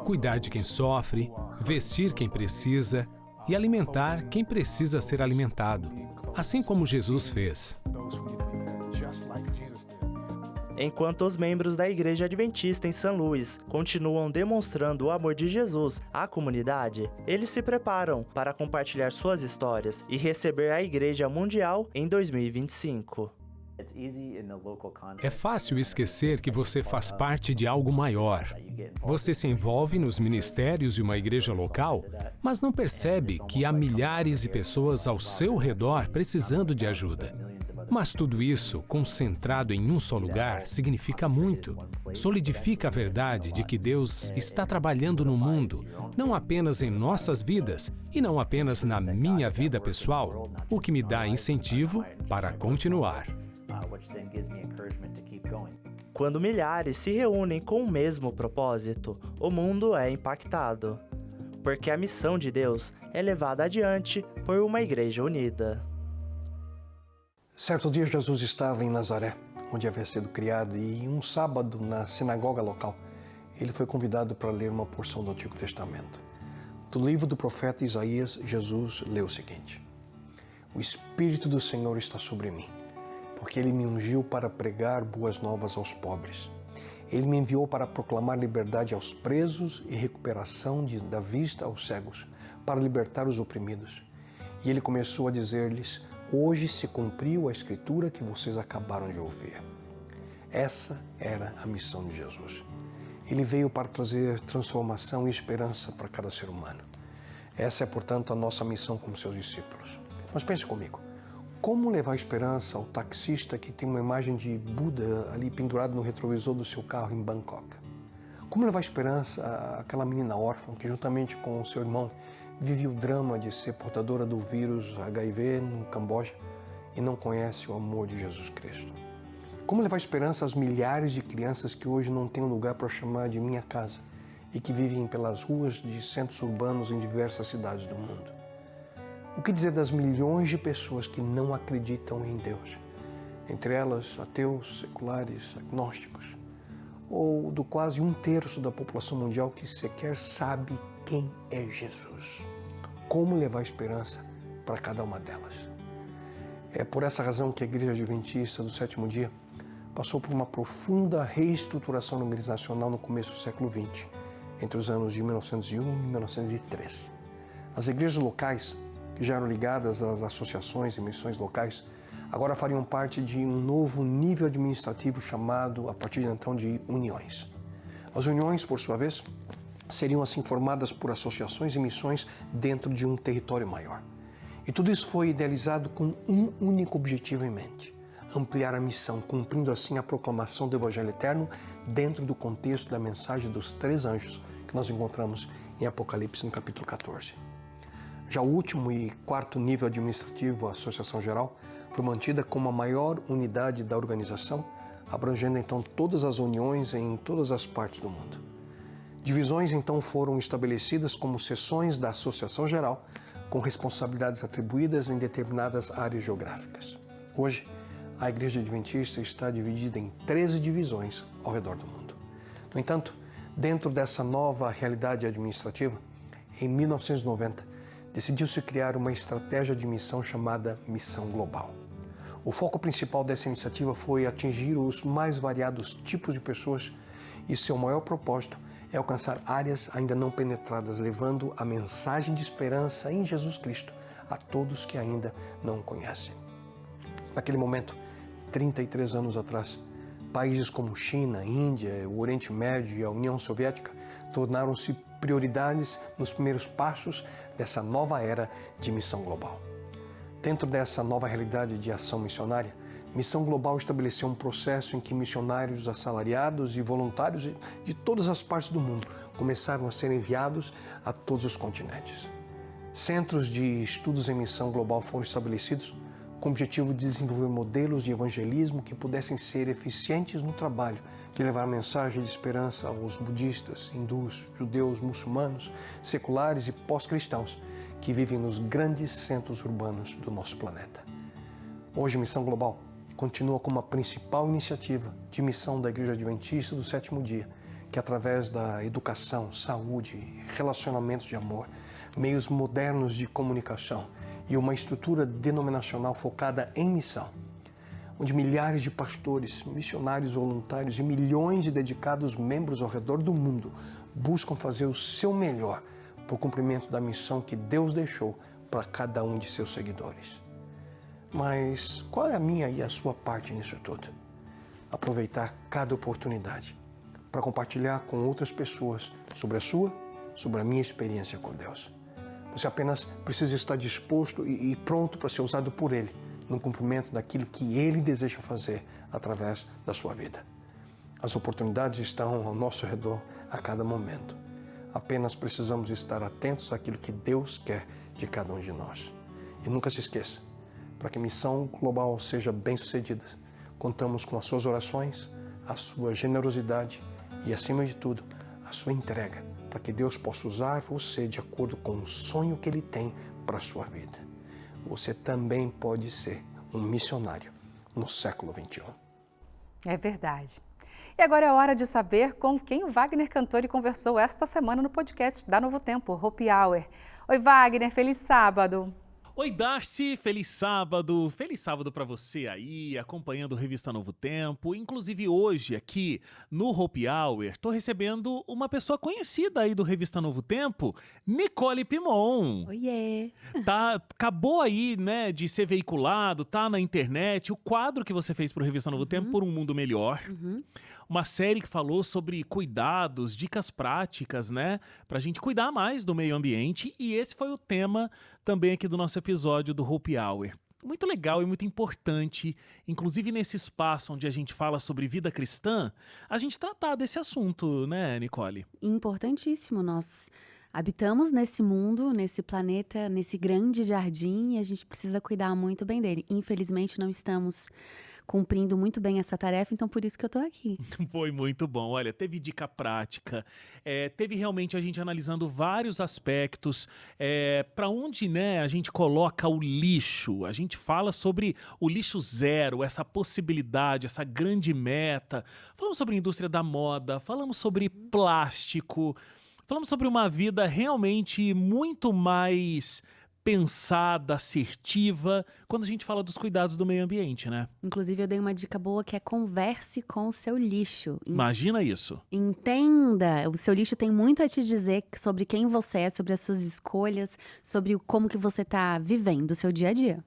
cuidar de quem sofre, vestir quem precisa e alimentar quem precisa ser alimentado. assim como Jesus fez. Enquanto os membros da Igreja Adventista em São Luís continuam demonstrando o amor de Jesus à comunidade, eles se preparam para compartilhar suas histórias e receber a Igreja Mundial em 2025. É fácil esquecer que você faz parte de algo maior. Você se envolve nos ministérios de uma igreja local, mas não percebe que há milhares de pessoas ao seu redor precisando de ajuda. Mas tudo isso, concentrado em um só lugar, significa muito. Solidifica a verdade de que Deus está trabalhando no mundo, não apenas em nossas vidas e não apenas na minha vida pessoal, o que me dá incentivo para continuar. Quando milhares se reúnem com o mesmo propósito, o mundo é impactado, porque a missão de Deus é levada adiante por uma igreja unida. Certo dia, Jesus estava em Nazaré, onde havia sido criado, e um sábado, na sinagoga local, ele foi convidado para ler uma porção do Antigo Testamento. Do livro do profeta Isaías, Jesus leu o seguinte: O Espírito do Senhor está sobre mim, porque Ele me ungiu para pregar boas novas aos pobres. Ele me enviou para proclamar liberdade aos presos e recuperação da vista aos cegos, para libertar os oprimidos. E Ele começou a dizer-lhes: Hoje se cumpriu a escritura que vocês acabaram de ouvir. Essa era a missão de Jesus. Ele veio para trazer transformação e esperança para cada ser humano. Essa é, portanto, a nossa missão como seus discípulos. Mas pense comigo, como levar esperança ao taxista que tem uma imagem de Buda ali pendurado no retrovisor do seu carro em Bangkok? Como levar esperança àquela menina órfã que, juntamente com o seu irmão, vive o drama de ser portadora do vírus HIV no Camboja e não conhece o amor de Jesus Cristo? Como levar esperança às milhares de crianças que hoje não têm um lugar para chamar de minha casa e que vivem pelas ruas de centros urbanos em diversas cidades do mundo? O que dizer das milhões de pessoas que não acreditam em Deus? Entre elas, ateus, seculares, agnósticos, ou do quase 1/3 da população mundial que sequer sabe quem é Jesus. Como levar esperança para cada uma delas? É por essa razão que a Igreja Adventista do Sétimo Dia passou por uma profunda reestruturação organizacional no começo do século XX, entre os anos de 1901 e 1903. As igrejas locais, que já eram ligadas às associações e missões locais, agora fariam parte de um novo nível administrativo chamado, a partir de então, de uniões. As uniões, por sua vez, seriam assim formadas por associações e missões dentro de um território maior. E tudo isso foi idealizado com um único objetivo em mente: ampliar a missão, cumprindo assim a proclamação do Evangelho Eterno dentro do contexto da mensagem dos 3 anjos que nós encontramos em Apocalipse no capítulo 14. Já o último e 4º nível administrativo, a Associação Geral, foi mantida como a maior unidade da organização, abrangendo então todas as uniões em todas as partes do mundo. Divisões então foram estabelecidas como seções da Associação Geral, com responsabilidades atribuídas em determinadas áreas geográficas. Hoje, a Igreja Adventista está dividida em 13 divisões ao redor do mundo. No entanto, dentro dessa nova realidade administrativa, em 1990, decidiu-se criar uma estratégia de missão chamada Missão Global. O foco principal dessa iniciativa foi atingir os mais variados tipos de pessoas e seu maior propósito é alcançar áreas ainda não penetradas, levando a mensagem de esperança em Jesus Cristo a todos que ainda não o conhecem. Naquele momento, 33 anos atrás, países como China, Índia, o Oriente Médio e a União Soviética tornaram-se prioridades nos primeiros passos dessa nova era de missão global. Dentro dessa nova realidade de ação missionária, Missão Global estabeleceu um processo em que missionários assalariados e voluntários de todas as partes do mundo começaram a ser enviados a todos os continentes. Centros de estudos em missão global foram estabelecidos com o objetivo de desenvolver modelos de evangelismo que pudessem ser eficientes no trabalho de levar a mensagem de esperança aos budistas, hindus, judeus, muçulmanos, seculares e pós-cristãos que vivem nos grandes centros urbanos do nosso planeta. Hoje, Missão Global continua como a principal iniciativa de missão da Igreja Adventista do Sétimo Dia, que através da educação, saúde, relacionamentos de amor, meios modernos de comunicação e uma estrutura denominacional focada em missão, onde milhares de pastores, missionários voluntários e milhões de dedicados membros ao redor do mundo buscam fazer o seu melhor para o cumprimento da missão que Deus deixou para cada um de seus seguidores. Mas qual é a minha e a sua parte nisso tudo? Aproveitar cada oportunidade para compartilhar com outras pessoas sobre a minha experiência com Deus. Você apenas precisa estar disposto e pronto para ser usado por Ele no cumprimento daquilo que Ele deseja fazer através da sua vida. As oportunidades estão ao nosso redor a cada momento. Apenas precisamos estar atentos àquilo que Deus quer de cada um de nós. E nunca se esqueça, para que a missão global seja bem-sucedida, contamos com as suas orações, a sua generosidade e, acima de tudo, a sua entrega, para que Deus possa usar você de acordo com o sonho que Ele tem para a sua vida. Você também pode ser um missionário no século XXI. É verdade. E agora é hora de saber com quem o Wagner Cantore conversou esta semana no podcast da Novo Tempo, Hope Hour. Oi, Wagner, feliz sábado. Oi, Darcy, feliz sábado para você aí, acompanhando a Revista Novo Tempo. Inclusive hoje aqui no Hope Hour, estou recebendo uma pessoa conhecida aí do Revista Novo Tempo, Nicole Pimon. Oiê! Acabou aí, né, de ser veiculado, tá na internet, o quadro que você fez para o Revista Novo Tempo, Por um Mundo Melhor. Uma série que falou sobre cuidados, dicas práticas, né, pra gente cuidar mais do meio ambiente, e esse foi o tema também aqui do nosso episódio do Hope Hour. Muito legal e muito importante, inclusive nesse espaço onde a gente fala sobre vida cristã, a gente tratar desse assunto, né, Nicole? Importantíssimo, nós habitamos nesse mundo, nesse planeta, nesse grande jardim, e a gente precisa cuidar muito bem dele. Infelizmente não estamos cumprindo muito bem essa tarefa, então por isso que eu tô aqui. Foi muito bom. Olha, teve dica prática, teve realmente a gente analisando vários aspectos, para onde, né, a gente coloca o lixo. A gente fala sobre o lixo zero, essa possibilidade, essa grande meta. Falamos sobre a indústria da moda, falamos sobre plástico, falamos sobre uma vida realmente muito mais pensada, assertiva, quando a gente fala dos cuidados do meio ambiente, né? Inclusive, eu dei uma dica boa que é converse com o seu lixo. Imagina isso. Entenda, o seu lixo tem muito a te dizer sobre quem você é, sobre as suas escolhas, sobre como que você está vivendo o seu dia a dia.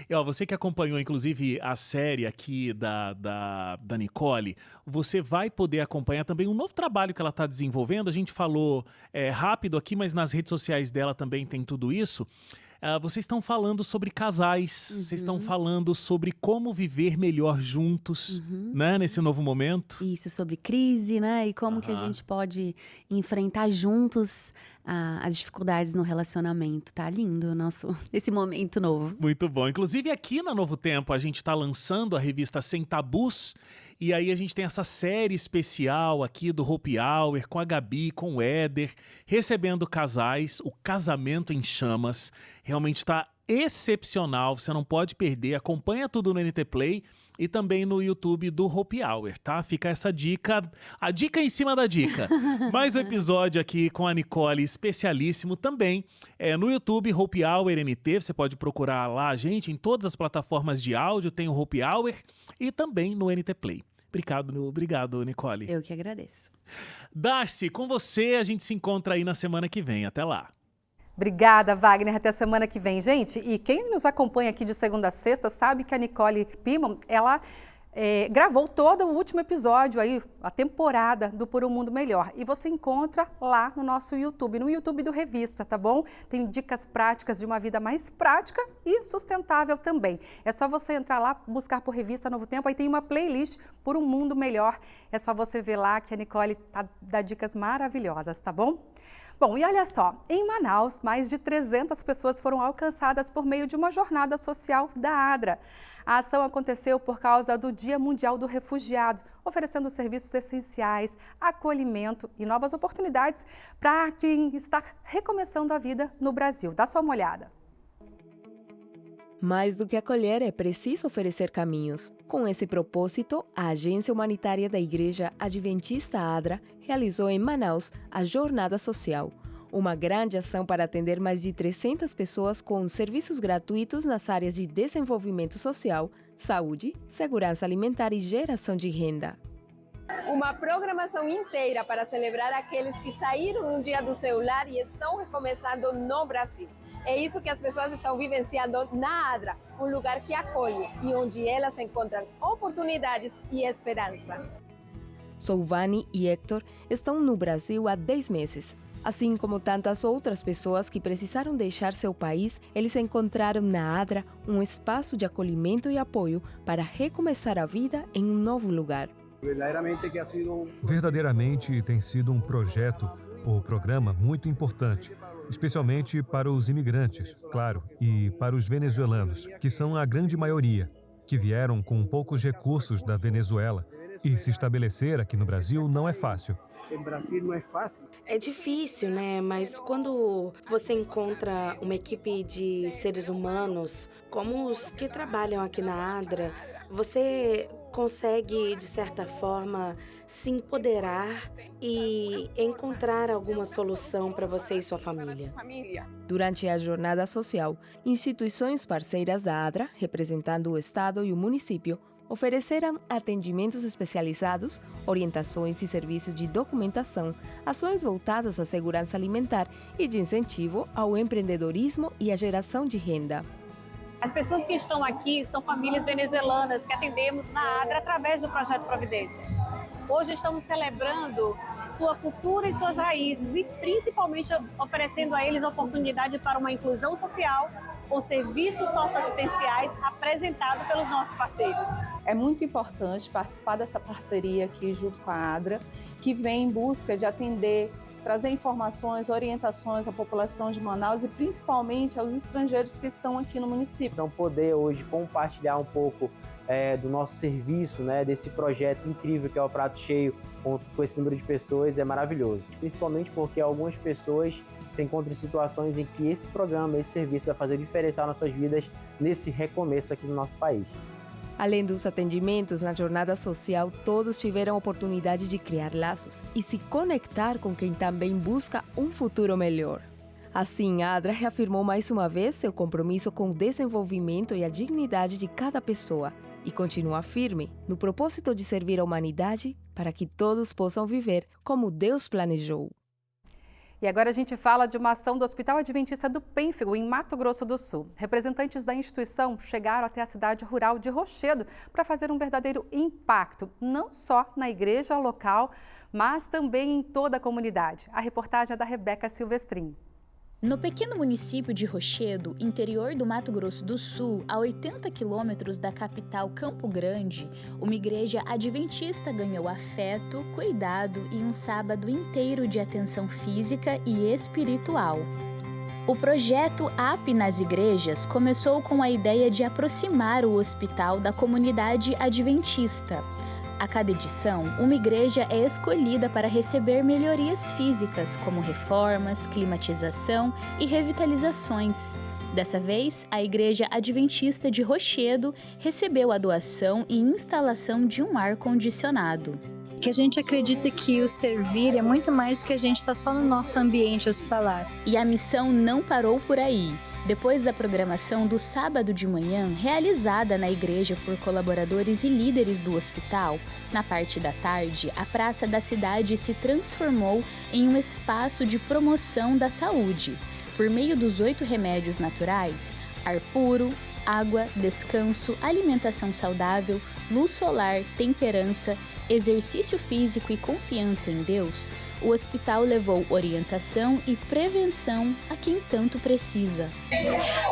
E, ó, você que acompanhou, inclusive, a série aqui da Nicole, você vai poder acompanhar também um novo trabalho que ela está desenvolvendo. A gente falou rápido aqui, mas nas redes sociais dela também tem tudo isso. Vocês estão falando sobre casais, vocês estão falando sobre como viver melhor juntos, né, nesse novo momento. Isso, sobre crise, né, e como que a gente pode enfrentar juntos as dificuldades no relacionamento. Tá lindo esse momento novo. Muito bom. Inclusive aqui na Novo Tempo a gente está lançando a revista Sem Tabus, e aí a gente tem essa série especial aqui do Hope Hour com a Gabi, com o Éder, recebendo casais, o Casamento em Chamas. Realmente está excepcional, você não pode perder. Acompanha tudo no NT Play e também no YouTube do Hope Hour, tá? Fica essa dica, a dica em cima da dica. Mais um episódio aqui com a Nicole, especialíssimo também. No YouTube, Hope Hour NT, você pode procurar lá a gente em todas as plataformas de áudio, tem o Hope Hour e também no NT Play. Obrigado, Nicole. Eu que agradeço. Darcy, com você a gente se encontra aí na semana que vem. Até lá. Obrigada, Wagner. Até a semana que vem, gente. E quem nos acompanha aqui de segunda a sexta sabe que a Nicole Pimon, ela gravou todo o último episódio aí, a temporada do Por um Mundo Melhor. E você encontra lá no nosso YouTube, no YouTube do Revista, tá bom? Tem dicas práticas de uma vida mais prática e sustentável também. É só você entrar lá, buscar por Revista Novo Tempo, aí tem uma playlist Por um Mundo Melhor. É só você ver lá que a Nicole dá dicas maravilhosas, tá bom? Bom, e olha só, em Manaus, mais de 300 pessoas foram alcançadas por meio de uma jornada social da ADRA. A ação aconteceu por causa do Dia Mundial do Refugiado, oferecendo serviços essenciais, acolhimento e novas oportunidades para quem está recomeçando a vida no Brasil. Dá só uma olhada. Mais do que acolher, é preciso oferecer caminhos. Com esse propósito, a Agência Humanitária da Igreja Adventista ADRA realizou em Manaus a Jornada Social, Uma grande ação para atender mais de 300 pessoas com serviços gratuitos nas áreas de desenvolvimento social, saúde, segurança alimentar e geração de renda. Uma programação inteira para celebrar aqueles que saíram um dia do seu lar e estão recomeçando no Brasil. É isso que as pessoas estão vivenciando na ADRA, um lugar que acolhe e onde elas encontram oportunidades e esperança. Souvani e Héctor estão no Brasil há 10 meses. Assim como tantas outras pessoas que precisaram deixar seu país, eles encontraram na ADRA um espaço de acolhimento e apoio para recomeçar a vida em um novo lugar. Verdadeiramente tem sido um projeto ou programa muito importante, especialmente para os imigrantes, claro, e para os venezuelanos, que são a grande maioria, que vieram com poucos recursos da Venezuela. E se estabelecer aqui no Brasil não é fácil. No Brasil não é fácil. É difícil, né? Mas quando você encontra uma equipe de seres humanos, como os que trabalham aqui na ADRA, você consegue, de certa forma, se empoderar e encontrar alguma solução para você e sua família. Durante a jornada social, instituições parceiras da ADRA, representando o Estado e o município, ofereceram atendimentos especializados, orientações e serviços de documentação, ações voltadas à segurança alimentar e de incentivo ao empreendedorismo e à geração de renda. As pessoas que estão aqui são famílias venezuelanas que atendemos na ADRA através do Projeto Providência. Hoje estamos celebrando sua cultura e suas raízes e principalmente oferecendo a eles a oportunidade para uma inclusão social com serviços socioassistenciais apresentados pelos nossos parceiros. É muito importante participar dessa parceria aqui junto com a ADRA, que vem em busca de atender, trazer informações, orientações à população de Manaus e principalmente aos estrangeiros que estão aqui no município. Então, poder hoje compartilhar um pouco do nosso serviço, desse projeto incrível que é o Prato Cheio, com esse número de pessoas, é maravilhoso. Principalmente porque algumas pessoas se encontram em situações em que esse programa, esse serviço vai fazer diferencial nas suas vidas nesse recomeço aqui no nosso país. Além dos atendimentos na jornada social, todos tiveram a oportunidade de criar laços e se conectar com quem também busca um futuro melhor. Assim, a ADRA reafirmou mais uma vez seu compromisso com o desenvolvimento e a dignidade de cada pessoa e continua firme no propósito de servir a humanidade para que todos possam viver como Deus planejou. E agora a gente fala de uma ação do Hospital Adventista do Pênfigo, em Mato Grosso do Sul. Representantes da instituição chegaram até a cidade rural de Rochedo para fazer um verdadeiro impacto, não só na igreja local, mas também em toda a comunidade. A reportagem é da Rebeca Silvestrin. No pequeno município de Rochedo, interior do Mato Grosso do Sul, a 80 quilômetros da capital Campo Grande, uma igreja adventista ganhou afeto, cuidado e um sábado inteiro de atenção física e espiritual. O projeto AP nas Igrejas começou com a ideia de aproximar o hospital da comunidade adventista. A cada edição, uma igreja é escolhida para receber melhorias físicas, como reformas, climatização e revitalizações. Dessa vez, a Igreja Adventista de Rochedo recebeu a doação e instalação de um ar-condicionado. Que a gente acredita que o servir é muito mais do que a gente estar só no nosso ambiente hospitalar. E a missão não parou por aí. Depois da programação do sábado de manhã, realizada na igreja por colaboradores e líderes do hospital, na parte da tarde, a praça da cidade se transformou em um espaço de promoção da saúde. Por meio dos 8 remédios naturais, ar puro, água, descanso, alimentação saudável, luz solar, temperança, exercício físico e confiança em Deus, o hospital levou orientação e prevenção a quem tanto precisa.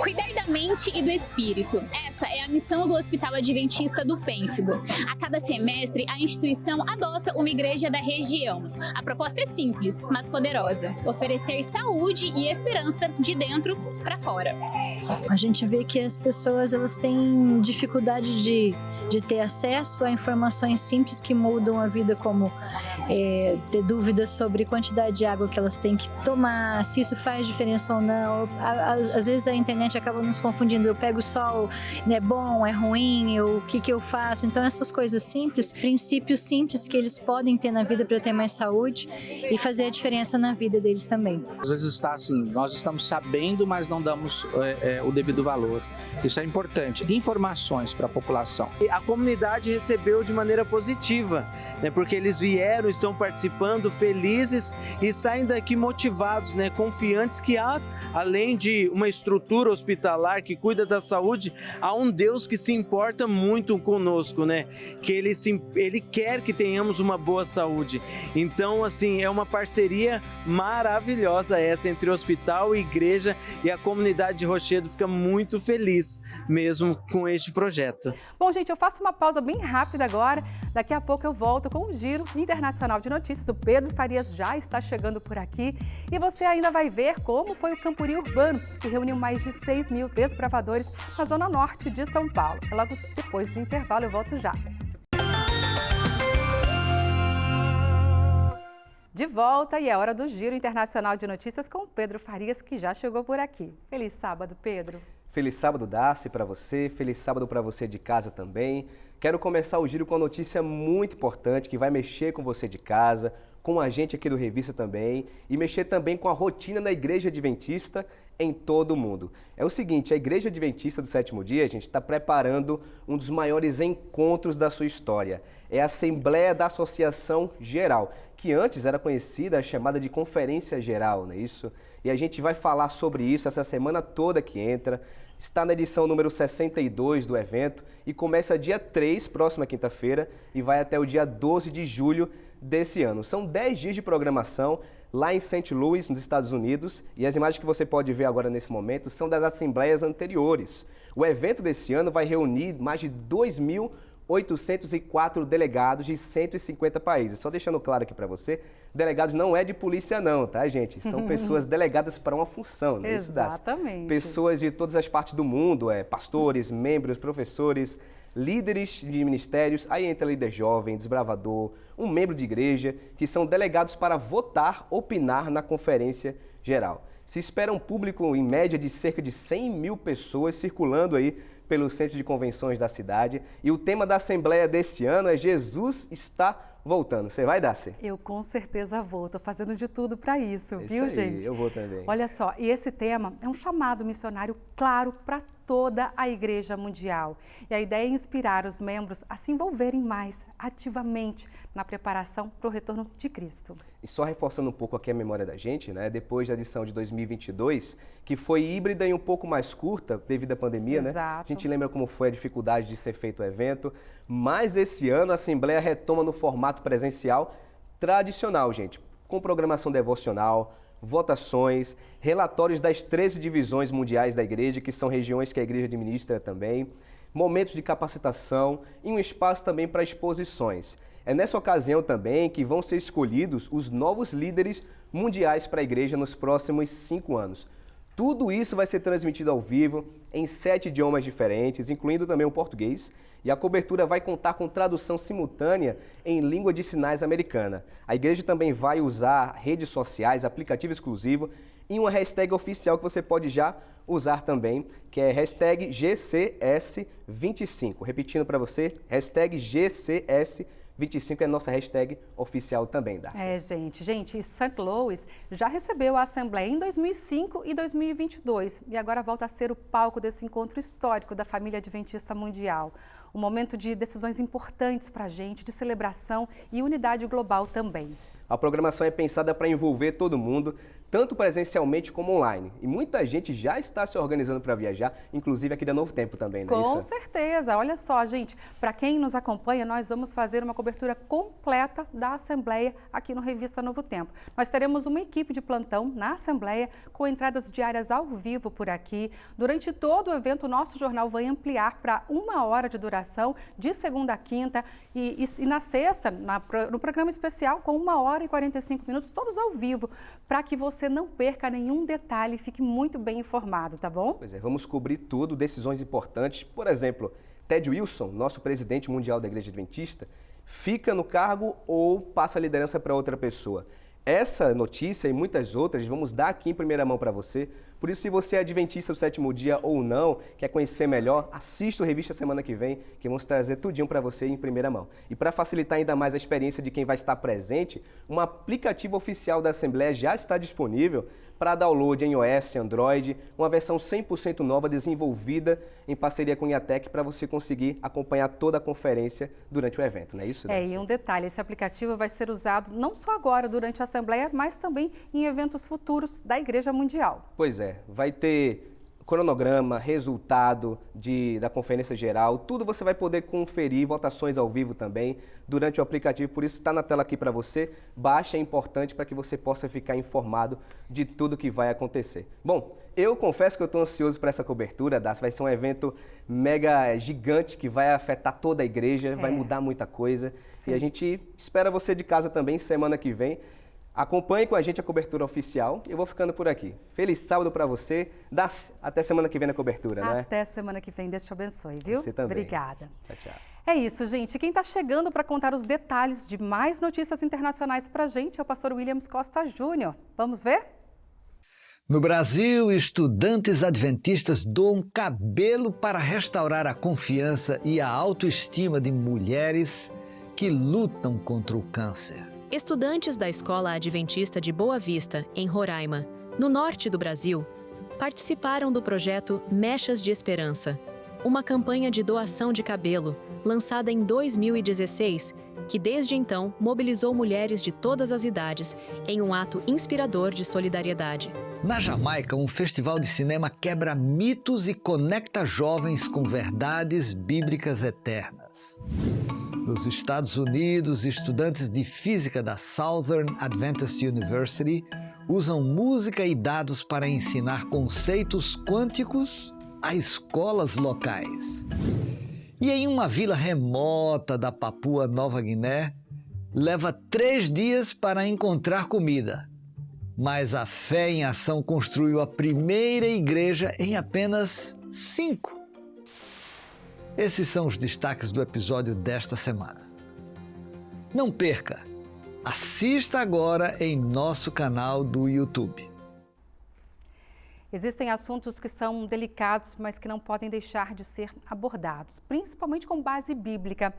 Cuidar da mente e do espírito. Essa é a missão do Hospital Adventista do Pênfigo. A cada semestre, a instituição adota uma igreja da região. A proposta é simples, mas poderosa: oferecer saúde e esperança de dentro para fora. A gente vê que as pessoas elas têm dificuldade de ter acesso a informações simples que mudam a vida, como ter dúvidas sobre quantidade de água que elas têm que tomar, se isso faz diferença ou não. Às vezes a internet acaba nos confundindo, eu pego o sol, é bom, é ruim, o que eu faço? Então essas coisas simples, princípios simples que eles podem ter na vida para ter mais saúde e fazer a diferença na vida deles também. Às vezes está assim, nós estamos sabendo, mas não damos o devido valor. Isso é importante. Informações para a população. A comunidade recebeu de maneira positiva, né? Porque eles vieram, estão participando, felizes e saem daqui motivados, né? Confiantes que há, além de uma estrutura hospitalar que cuida da saúde, há um Deus que se importa muito conosco, né? Que ele quer que tenhamos uma boa saúde. Então, assim, é uma parceria maravilhosa essa entre hospital e igreja, e a comunidade de Rochedo fica muito feliz mesmo com este projeto. Bom, gente, eu faço uma pausa bem rápida agora. Daqui a pouco eu volto com o Giro Internacional de Notícias. O Pedro Farias já está chegando por aqui e você ainda vai ver como foi o Campuri Urbano, que reuniu mais de 6 mil desbravadores na zona norte de São Paulo. Logo depois do intervalo eu volto já. De volta, e é hora do Giro Internacional de Notícias com o Pedro Farias, que já chegou por aqui. Feliz sábado, Pedro. Feliz sábado, Darcy, para você. Feliz sábado para você de casa também. Quero começar o giro com uma notícia muito importante que vai mexer com você de casa, com a gente aqui do Revista também, e mexer também com a rotina da Igreja Adventista em todo o mundo. É o seguinte, a Igreja Adventista do Sétimo Dia, a gente está preparando um dos maiores encontros da sua história. É a Assembleia da Associação Geral, que antes era conhecida, chamada de Conferência Geral, não é isso? E a gente vai falar sobre isso essa semana toda que entra. Está na edição número 62 do evento e começa dia 3, próxima quinta-feira, e vai até o dia 12 de julho desse ano. São 10 dias de programação lá em St. Louis, nos Estados Unidos, e as imagens que você pode ver agora nesse momento são das assembleias anteriores. O evento desse ano vai reunir mais de 2.804 delegados de 150 países. Só deixando claro aqui para você, delegados não é de polícia não, tá, gente? São pessoas delegadas para uma função, né? Exatamente. Pessoas de todas as partes do mundo, pastores, membros, professores, líderes de ministérios, aí entra líder jovem, desbravador, um membro de igreja, que são delegados para votar, opinar na conferência geral. Se espera um público, em média, de cerca de 100 mil pessoas circulando aí pelo centro de convenções da cidade. E o tema da Assembleia deste ano é Jesus está voltando. Você vai, Darcy? Eu com certeza vou. Estou fazendo de tudo para isso, viu, aí, gente? Eu vou também. Olha só, e esse tema é um chamado missionário claro para toda a Igreja Mundial. E a ideia é inspirar os membros a se envolverem mais ativamente na preparação para o retorno de Cristo. E só reforçando um pouco aqui a memória da gente, né? Depois da edição de 2022, que foi híbrida e um pouco mais curta devido à pandemia, Exato. né? A gente lembra como foi a dificuldade de ser feito o evento, mas esse ano a Assembleia retoma no formato presencial tradicional, gente, com programação devocional, votações, relatórios das 13 divisões mundiais da igreja, que são regiões que a igreja administra também, momentos de capacitação e um espaço também para exposições. É nessa ocasião também que vão ser escolhidos os novos líderes mundiais para a igreja nos próximos 5 anos. Tudo isso vai ser transmitido ao vivo em 7 idiomas diferentes, incluindo também o português, e a cobertura vai contar com tradução simultânea em língua de sinais americana. A igreja também vai usar redes sociais, aplicativo exclusivo e uma hashtag oficial que você pode já usar também, que é hashtag GCS25. Repetindo para você, hashtag GCS25 é a nossa hashtag oficial também, Darcy. Gente, St. Louis já recebeu a Assembleia em 2005 e 2022 e agora volta a ser o palco desse encontro histórico da família adventista mundial. Um momento de decisões importantes para a gente, de celebração e unidade global também. A programação é pensada para envolver todo mundo, tanto presencialmente como online. E muita gente já está se organizando para viajar, inclusive aqui da Novo Tempo também, não é isso? Com certeza. Olha só, gente, para quem nos acompanha, nós vamos fazer uma cobertura completa da Assembleia aqui no Revista Novo Tempo. Nós teremos uma equipe de plantão na Assembleia com entradas diárias ao vivo por aqui. Durante todo o evento, o nosso jornal vai ampliar para 1 hora de duração, de segunda a quinta, e na sexta, no programa especial, com 1 hora e 45 minutos, todos ao vivo, para que você não perca nenhum detalhe e fique muito bem informado, tá bom? Pois é, vamos cobrir tudo, decisões importantes. Por exemplo, Ted Wilson, nosso presidente mundial da Igreja Adventista, fica no cargo ou passa a liderança para outra pessoa. Essa notícia e muitas outras vamos dar aqui em primeira mão para você. Por isso, se você é adventista do sétimo dia ou não, quer conhecer melhor, assista o Revista semana que vem, que vamos trazer tudinho para você em primeira mão. E para facilitar ainda mais a experiência de quem vai estar presente, um aplicativo oficial da Assembleia já está disponível para download em iOS e Android, uma versão 100% nova desenvolvida em parceria com o IATEC para você conseguir acompanhar toda a conferência durante o evento, não é isso, Darcy? E um detalhe, esse aplicativo vai ser usado não só agora durante a Assembleia, mas também em eventos futuros da Igreja Mundial. Pois é, vai ter cronograma, resultado da conferência geral, tudo você vai poder conferir, votações ao vivo também durante o aplicativo, por isso está na tela aqui para você, baixa, é importante para que você possa ficar informado de tudo que vai acontecer. Bom, eu confesso que eu estou ansioso para essa cobertura, Darcy, vai ser um evento mega gigante que vai afetar toda a igreja, vai mudar muita coisa. Sim. E a gente espera você de casa também semana que vem. Acompanhe com a gente a cobertura oficial. Eu vou ficando por aqui. Feliz sábado para você. Darcy, até semana que vem na cobertura, né? Até semana que vem. Deus te abençoe, viu? Você também. Obrigada. Tchau, tchau. É isso, gente. Quem está chegando para contar os detalhes de mais notícias internacionais para a gente é o pastor Williams Costa Júnior. Vamos ver? No Brasil, estudantes adventistas doam cabelo para restaurar a confiança e a autoestima de mulheres que lutam contra o câncer. Estudantes da Escola Adventista de Boa Vista, em Roraima, no norte do Brasil, participaram do projeto Mechas de Esperança, uma campanha de doação de cabelo lançada em 2016, que desde então mobilizou mulheres de todas as idades em um ato inspirador de solidariedade. Na Jamaica, um festival de cinema quebra mitos e conecta jovens com verdades bíblicas eternas. Nos Estados Unidos, estudantes de física da Southern Adventist University usam música e dados para ensinar conceitos quânticos a escolas locais. E em uma vila remota da Papua Nova Guiné, leva 3 dias para encontrar comida. Mas a fé em ação construiu a primeira igreja em apenas 5. Esses são os destaques do episódio desta semana. Não perca! Assista agora em nosso canal do YouTube. Existem assuntos que são delicados, mas que não podem deixar de ser abordados, principalmente com base bíblica.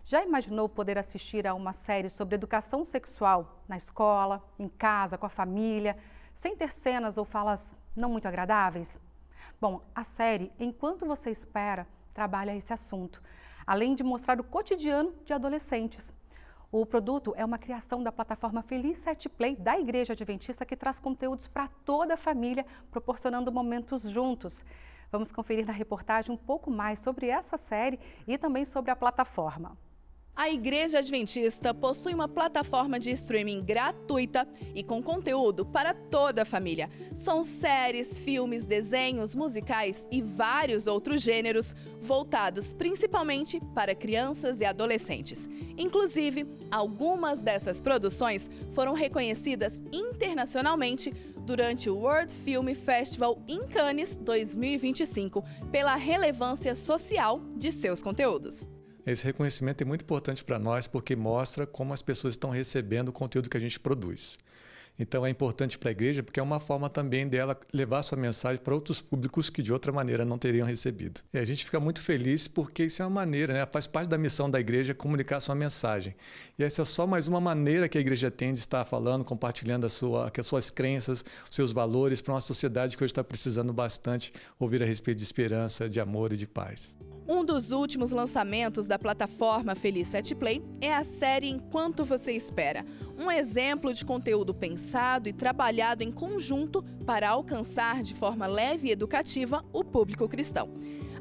Já imaginou poder assistir a uma série sobre educação sexual na escola, em casa, com a família, sem ter cenas ou falas não muito agradáveis? Bom, a série Enquanto Você Espera trabalha esse assunto, além de mostrar o cotidiano de adolescentes. O produto é uma criação da plataforma Feliz7 Play da Igreja Adventista que traz conteúdos para toda a família, proporcionando momentos juntos. Vamos conferir na reportagem um pouco mais sobre essa série e também sobre a plataforma. A Igreja Adventista possui uma plataforma de streaming gratuita e com conteúdo para toda a família. São séries, filmes, desenhos, musicais e vários outros gêneros voltados principalmente para crianças e adolescentes. Inclusive, algumas dessas produções foram reconhecidas internacionalmente durante o World Film Festival em Cannes 2025 pela relevância social de seus conteúdos. Esse reconhecimento é muito importante para nós porque mostra como as pessoas estão recebendo o conteúdo que a gente produz. Então é importante para a igreja porque é uma forma também dela levar sua mensagem para outros públicos que de outra maneira não teriam recebido. E a gente fica muito feliz porque isso é uma maneira, né? Faz parte da missão da igreja comunicar sua mensagem. E essa é só mais uma maneira que a igreja tem de estar falando, compartilhando as suas crenças, os seus valores para uma sociedade que hoje está precisando bastante ouvir a respeito de esperança, de amor e de paz. Um dos últimos lançamentos da plataforma Feliz7 Play é a série Enquanto Você Espera, um exemplo de conteúdo pensado e trabalhado em conjunto para alcançar de forma leve e educativa o público cristão.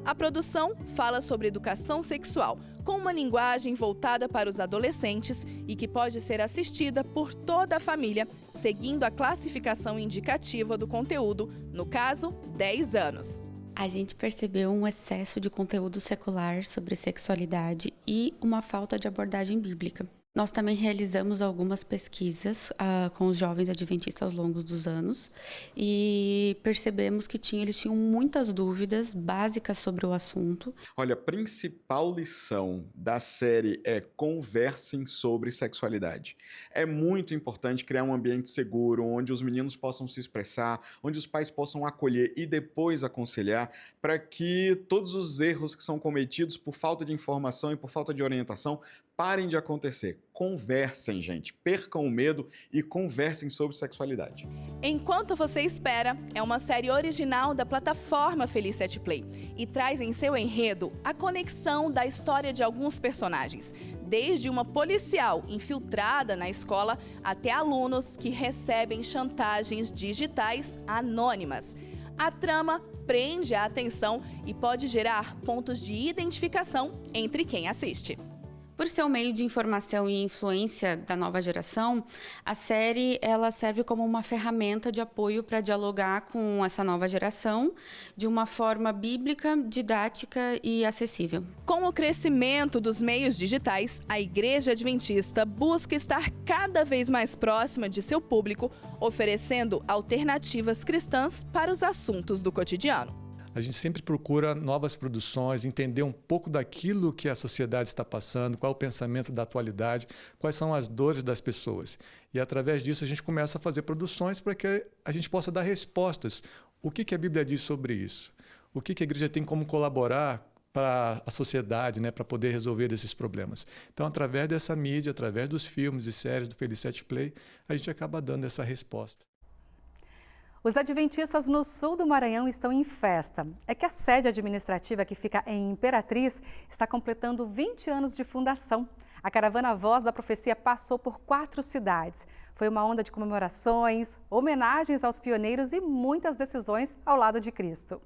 A produção fala sobre educação sexual, com uma linguagem voltada para os adolescentes e que pode ser assistida por toda a família, seguindo a classificação indicativa do conteúdo, no caso, 10 anos. A gente percebeu um excesso de conteúdo secular sobre sexualidade e uma falta de abordagem bíblica. Nós também realizamos algumas pesquisas com os jovens adventistas ao longo dos anos e percebemos que eles tinham muitas dúvidas básicas sobre o assunto. Olha, a principal lição da série é conversem sobre sexualidade. É muito importante criar um ambiente seguro, onde os meninos possam se expressar, onde os pais possam acolher e depois aconselhar, para que todos os erros que são cometidos por falta de informação e por falta de orientação parem de acontecer. Conversem, gente. Percam o medo e conversem sobre sexualidade. Enquanto Você Espera é uma série original da plataforma Feliz 7 Play e traz em seu enredo a conexão da história de alguns personagens, desde uma policial infiltrada na escola até alunos que recebem chantagens digitais anônimas. A trama prende a atenção e pode gerar pontos de identificação entre quem assiste. Por ser um meio de informação e influência da nova geração, a série ela serve como uma ferramenta de apoio para dialogar com essa nova geração de uma forma bíblica, didática e acessível. Com o crescimento dos meios digitais, a Igreja Adventista busca estar cada vez mais próxima de seu público, oferecendo alternativas cristãs para os assuntos do cotidiano. A gente sempre procura novas produções, entender um pouco daquilo que a sociedade está passando, qual é o pensamento da atualidade, quais são as dores das pessoas. E através disso a gente começa a fazer produções para que a gente possa dar respostas. O que a Bíblia diz sobre isso? O que a igreja tem como colaborar para a sociedade, né, para poder resolver esses problemas. Então, através dessa mídia, através dos filmes e séries do Feliz 7 Play, a gente acaba dando essa resposta. Os adventistas no sul do Maranhão estão em festa. É que a sede administrativa que fica em Imperatriz está completando 20 anos de fundação. A caravana Voz da Profecia passou por 4 cidades. Foi uma onda de comemorações, homenagens aos pioneiros e muitas decisões ao lado de Cristo.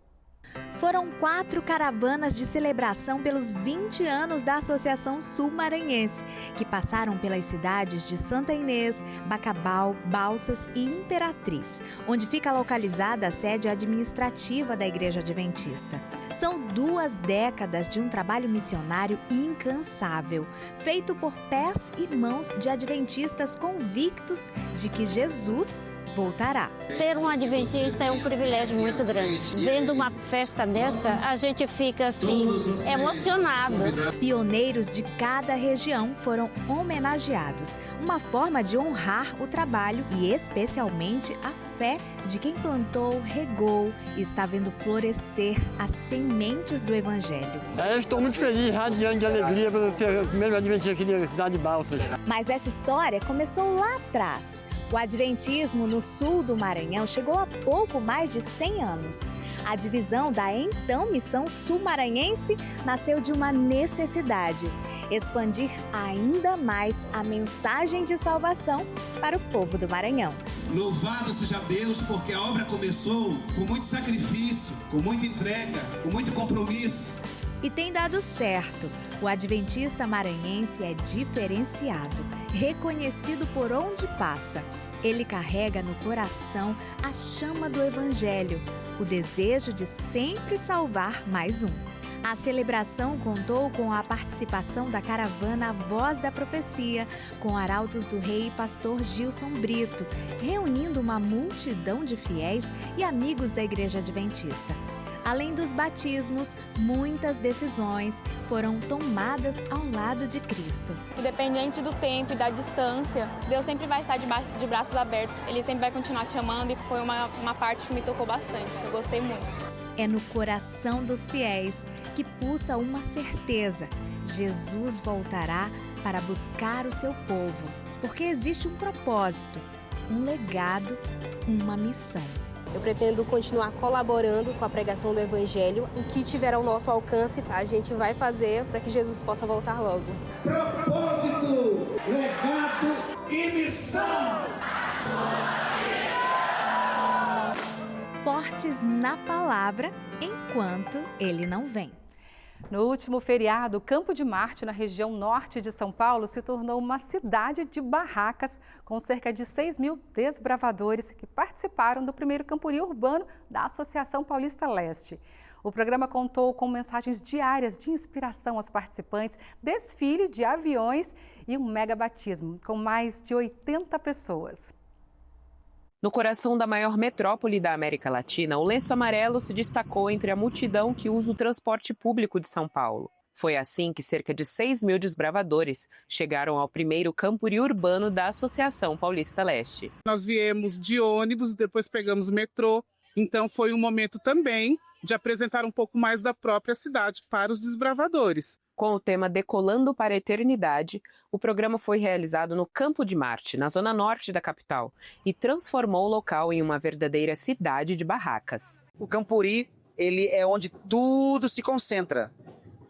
Foram 4 caravanas de celebração pelos 20 anos da Associação Sul-Maranhense, que passaram pelas cidades de Santa Inês, Bacabal, Balsas e Imperatriz, onde fica localizada a sede administrativa da Igreja Adventista. São 2 décadas de um trabalho missionário incansável, feito por pés e mãos de adventistas convictos de que Jesus voltará. Ser um adventista é um privilégio muito grande. Vendo uma festa dessa, a gente fica assim, emocionado. Pioneiros de cada região foram homenageados, uma forma de honrar o trabalho e especialmente a fé de quem plantou, regou e está vendo florescer as sementes do Evangelho. Eu estou muito feliz, radiante de alegria por ser o primeiro adventista aqui da cidade de Balsas. Mas essa história começou lá atrás. O adventismo no sul do Maranhão chegou há pouco mais de 100 anos. A divisão da então Missão Sul-Maranhense nasceu de uma necessidade: expandir ainda mais a mensagem de salvação para o povo do Maranhão. Louvado seja Deus, porque a obra começou com muito sacrifício, com muita entrega, com muito compromisso. E tem dado certo. O adventista maranhense é diferenciado, reconhecido por onde passa. Ele carrega no coração a chama do Evangelho, o desejo de sempre salvar mais um. A celebração contou com a participação da caravana Voz da Profecia, com arautos do rei pastor Gilson Brito, reunindo uma multidão de fiéis e amigos da Igreja Adventista. Além dos batismos, muitas decisões foram tomadas ao lado de Cristo. Independente do tempo e da distância, Deus sempre vai estar de braços abertos. Ele sempre vai continuar te amando e foi uma parte que me tocou bastante. Eu gostei muito. É no coração dos fiéis que pulsa uma certeza: Jesus voltará para buscar o seu povo, porque existe um propósito, um legado, uma missão. Eu pretendo continuar colaborando com a pregação do Evangelho. O que tiver ao nosso alcance, a gente vai fazer para que Jesus possa voltar logo. Propósito, legado e missão. Fortes na palavra, enquanto ele não vem. No último feriado, Campo de Marte, na região norte de São Paulo, se tornou uma cidade de barracas com cerca de 6.000 desbravadores que participaram do primeiro camporim urbano da Associação Paulista Leste. O programa contou com mensagens diárias de inspiração aos participantes, desfile de aviões e um mega batismo, com mais de 80 pessoas. No coração da maior metrópole da América Latina, o lenço amarelo se destacou entre a multidão que usa o transporte público de São Paulo. Foi assim que cerca de 6 mil desbravadores chegaram ao primeiro campuri urbano da Associação Paulista Leste. Nós viemos de ônibus, depois pegamos o metrô, então foi um momento também de apresentar um pouco mais da própria cidade para os desbravadores. Com o tema Decolando para a Eternidade, o programa foi realizado no Campo de Marte, na zona norte da capital, e transformou o local em uma verdadeira cidade de barracas. O Campuri, ele é onde tudo se concentra,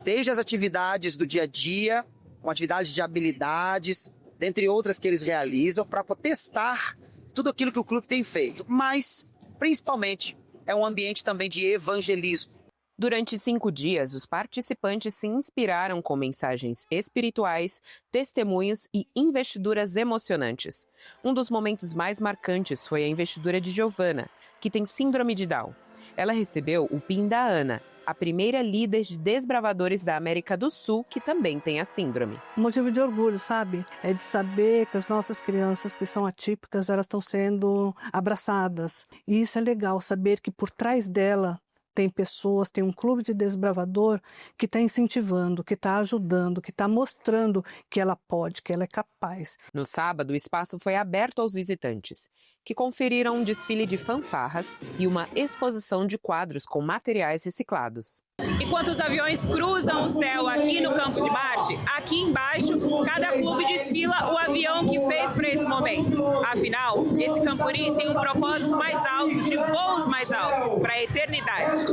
desde as atividades do dia a dia, com atividades de habilidades, dentre outras que eles realizam, para testar tudo aquilo que o clube tem feito. Mas, principalmente, é um ambiente também de evangelismo. Durante 5 dias, os participantes se inspiraram com mensagens espirituais, testemunhos e investiduras emocionantes. Um dos momentos mais marcantes foi a investidura de Giovana, que tem síndrome de Down. Ela recebeu o PIN da Ana, a primeira líder de desbravadores da América do Sul que também tem a síndrome. Motivo de orgulho, sabe? É de saber que as nossas crianças que são atípicas, elas estão sendo abraçadas. E isso é legal, saber que por trás dela tem pessoas, tem um clube de desbravador que está incentivando, que está ajudando, que está mostrando que ela pode, que ela é capaz. No sábado, o espaço foi aberto aos visitantes, que conferiram um desfile de fanfarras e uma exposição de quadros com materiais reciclados. Enquanto os aviões cruzam o céu aqui no Campo de Marte, aqui embaixo, cada clube desfila o avião que fez para esse momento. Afinal, esse Campuri tem um propósito mais alto, de voos mais altos, para a eternidade.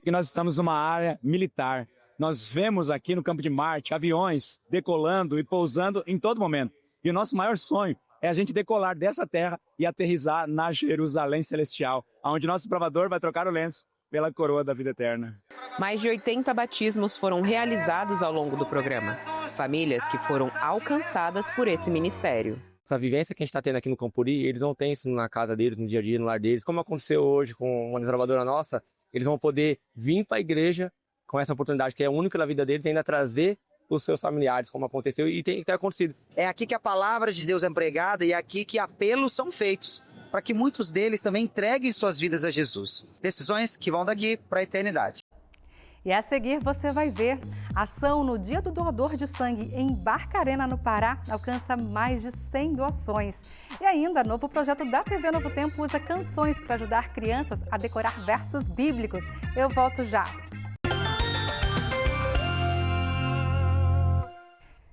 Nós estamos numa área militar. Nós vemos aqui no Campo de Marte aviões decolando e pousando em todo momento. E o nosso maior sonho é a gente decolar dessa terra e aterrissar na Jerusalém Celestial, onde nosso desbravador vai trocar o lenço pela coroa da vida eterna. Mais de 80 batismos foram realizados ao longo do programa. Famílias que foram alcançadas por esse ministério. Essa vivência que a gente está tendo aqui no Campuri, eles não têm isso na casa deles, no dia a dia, no lar deles. Como aconteceu hoje com uma desbravadora nossa, eles vão poder vir para a igreja com essa oportunidade que é única na vida deles e ainda trazer os seus familiares, como aconteceu e tem que ter acontecido. É aqui que a palavra de Deus é pregada e é aqui que apelos são feitos, para que muitos deles também entreguem suas vidas a Jesus. Decisões que vão daqui para a eternidade. E a seguir você vai ver, ação no Dia do Doador de Sangue em Barcarena, no Pará, alcança mais de 100 doações. E ainda, novo projeto da TV Novo Tempo usa canções para ajudar crianças a decorar versos bíblicos. Eu volto já.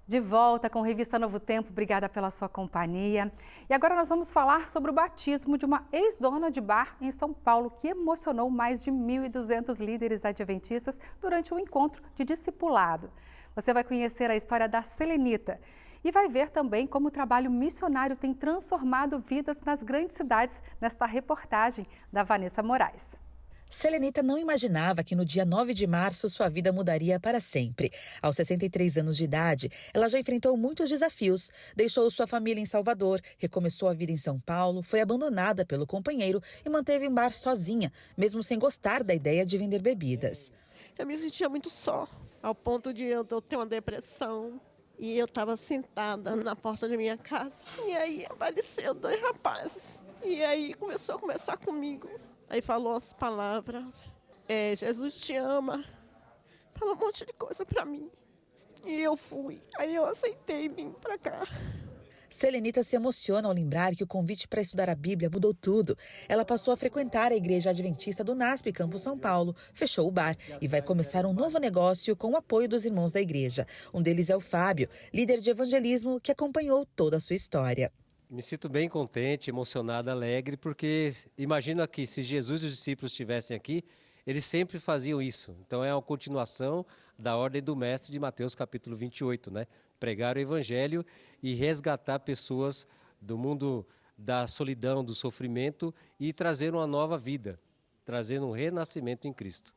De volta com a Revista Novo Tempo, obrigada pela sua companhia. E agora nós vamos falar sobre o batismo de uma ex-dona de bar em São Paulo que emocionou mais de 1.200 líderes adventistas durante um encontro de discipulado. Você vai conhecer a história da Selenita e vai ver também como o trabalho missionário tem transformado vidas nas grandes cidades nesta reportagem da Vanessa Moraes. Selenita não imaginava que no dia 9 de março sua vida mudaria para sempre. Aos 63 anos de idade, ela já enfrentou muitos desafios. Deixou sua família em Salvador, recomeçou a vida em São Paulo, foi abandonada pelo companheiro e manteve um bar sozinha, mesmo sem gostar da ideia de vender bebidas. Eu me sentia muito só, ao ponto de eu ter uma depressão. E eu estava sentada na porta da minha casa. E aí apareceu 2 rapazes. E aí começou a conversar comigo. Aí falou as palavras, Jesus te ama, falou um monte de coisa pra mim. E eu fui, aí eu aceitei vir pra cá. Selenita se emociona ao lembrar que o convite para estudar a Bíblia mudou tudo. Ela passou a frequentar a Igreja Adventista do NASP Campo São Paulo, fechou o bar e vai começar um novo negócio com o apoio dos irmãos da igreja. Um deles é o Fábio, líder de evangelismo que acompanhou toda a sua história. Me sinto bem contente, emocionado, alegre, porque imagina que se Jesus e os discípulos estivessem aqui, eles sempre faziam isso. Então é uma continuação da ordem do mestre de Mateus capítulo 28, né? Pregar o evangelho e resgatar pessoas do mundo da solidão, do sofrimento e trazer uma nova vida, trazer um renascimento em Cristo.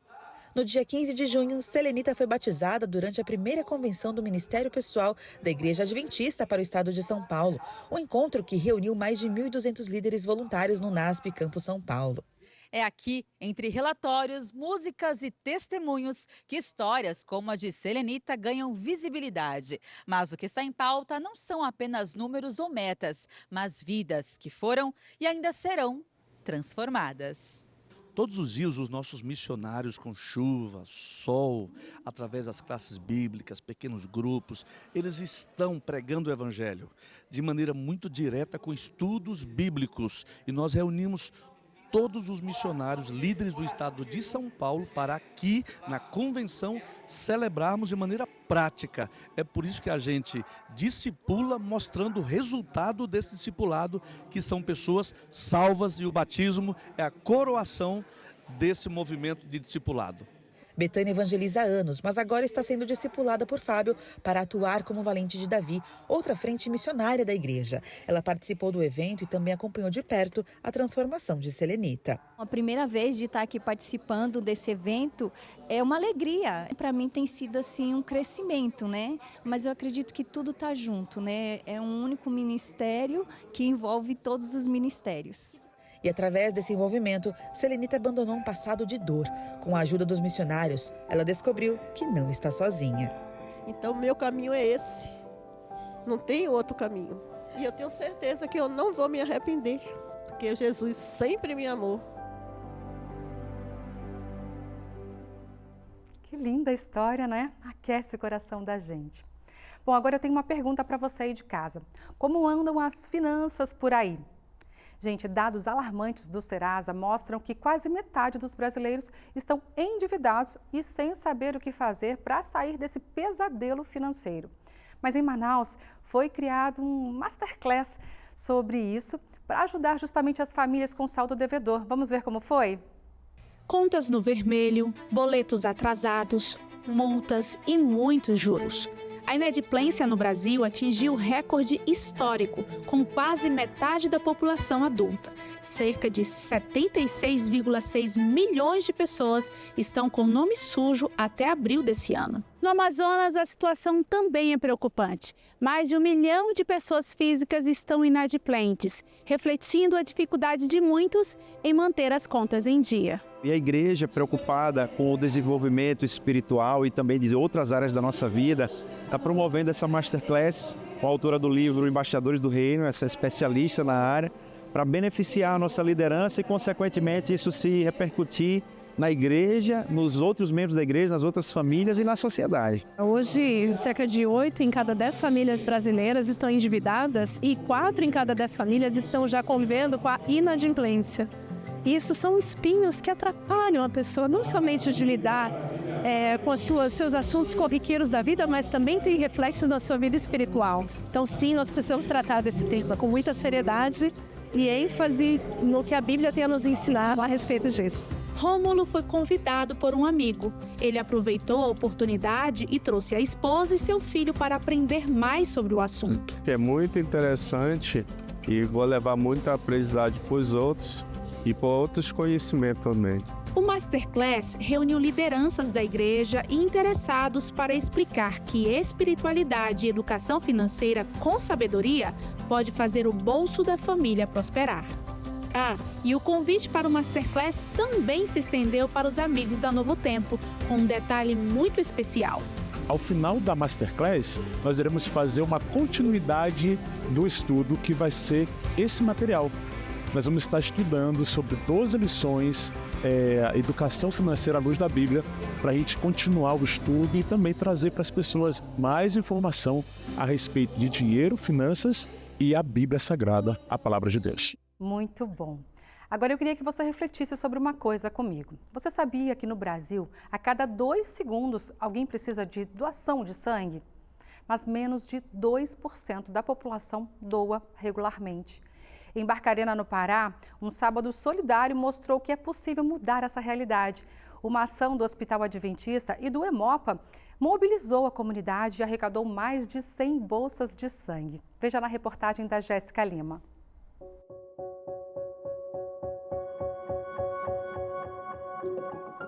No dia 15 de junho, Selenita foi batizada durante a primeira convenção do Ministério Pessoal da Igreja Adventista para o estado de São Paulo, um encontro que reuniu mais de 1.200 líderes voluntários no NASP Campo São Paulo. É aqui, entre relatórios, músicas e testemunhos, que histórias como a de Selenita ganham visibilidade. Mas o que está em pauta não são apenas números ou metas, mas vidas que foram e ainda serão transformadas. Todos os dias os nossos missionários com chuva, sol, através das classes bíblicas, pequenos grupos, eles estão pregando o evangelho de maneira muito direta com estudos bíblicos. E nós reunimos todos os missionários, líderes do estado de São Paulo, para aqui na convenção celebrarmos de maneira prática. É por isso que a gente discipula, mostrando o resultado desse discipulado, que são pessoas salvas, e o batismo é a coroação desse movimento de discipulado. Betânia evangeliza há anos, mas agora está sendo discipulada por Fábio para atuar como valente de Davi, outra frente missionária da igreja. Ela participou do evento e também acompanhou de perto a transformação de Selenita. A primeira vez de estar aqui participando desse evento é uma alegria. Para mim tem sido assim um crescimento, né? Mas eu acredito que tudo está junto, né? É um único ministério que envolve todos os ministérios. E através desse envolvimento, Selenita abandonou um passado de dor. Com a ajuda dos missionários, ela descobriu que não está sozinha. Então, meu caminho é esse. Não tem outro caminho. E eu tenho certeza que eu não vou me arrepender, porque Jesus sempre me amou. Que linda história, né? Aquece o coração da gente. Bom, agora eu tenho uma pergunta para você aí de casa. Como andam as finanças por aí? Gente, dados alarmantes do Serasa mostram que quase metade dos brasileiros estão endividados e sem saber o que fazer para sair desse pesadelo financeiro. Mas em Manaus foi criado um masterclass sobre isso para ajudar justamente as famílias com saldo devedor. Vamos ver como foi? Contas no vermelho, boletos atrasados, multas e muitos juros. A inadimplência no Brasil atingiu recorde histórico, com quase metade da população adulta. Cerca de 76,6 milhões de pessoas estão com nome sujo até abril desse ano. No Amazonas, a situação também é preocupante. Mais de 1 milhão de pessoas físicas estão inadimplentes, refletindo a dificuldade de muitos em manter as contas em dia. E a igreja, preocupada com o desenvolvimento espiritual e também de outras áreas da nossa vida, está promovendo essa masterclass com a autora do livro Embaixadores do Reino, essa especialista na área, para beneficiar a nossa liderança e, consequentemente, isso se repercutir na igreja, nos outros membros da igreja, nas outras famílias e na sociedade. Hoje, cerca de 8 em cada 10 famílias brasileiras estão endividadas e 4 em cada 10 famílias estão já convivendo com a inadimplência. Isso são espinhos que atrapalham a pessoa não somente de lidar com os seus assuntos corriqueiros da vida, mas também tem reflexos na sua vida espiritual. Então sim, nós precisamos tratar desse tema com muita seriedade e ênfase no que a Bíblia tem a nos ensinar a respeito disso. Rômulo foi convidado por um amigo. Ele aproveitou a oportunidade e trouxe a esposa e seu filho para aprender mais sobre o assunto. É muito interessante e vou levar muita aprendizagem para os outros e para outros conhecimentos também. O Masterclass reuniu lideranças da igreja e interessados para explicar que espiritualidade e educação financeira com sabedoria pode fazer o bolso da família prosperar. E o convite para o Masterclass também se estendeu para os amigos da Novo Tempo, com um detalhe muito especial. Ao final da Masterclass, nós iremos fazer uma continuidade do estudo que vai ser esse material. Nós vamos estar estudando sobre 12 lições, educação financeira à luz da Bíblia, para a gente continuar o estudo e também trazer para as pessoas mais informação a respeito de dinheiro, finanças e a Bíblia Sagrada, a Palavra de Deus. Muito bom. Agora eu queria que você refletisse sobre uma coisa comigo. Você sabia que no Brasil, a cada 2 segundos, alguém precisa de doação de sangue? Mas menos de 2% da população doa regularmente. Em Barcarena, no Pará, um sábado solidário mostrou que é possível mudar essa realidade. Uma ação do Hospital Adventista e do Hemopa mobilizou a comunidade e arrecadou mais de 100 bolsas de sangue. Veja na reportagem da Jéssica Lima.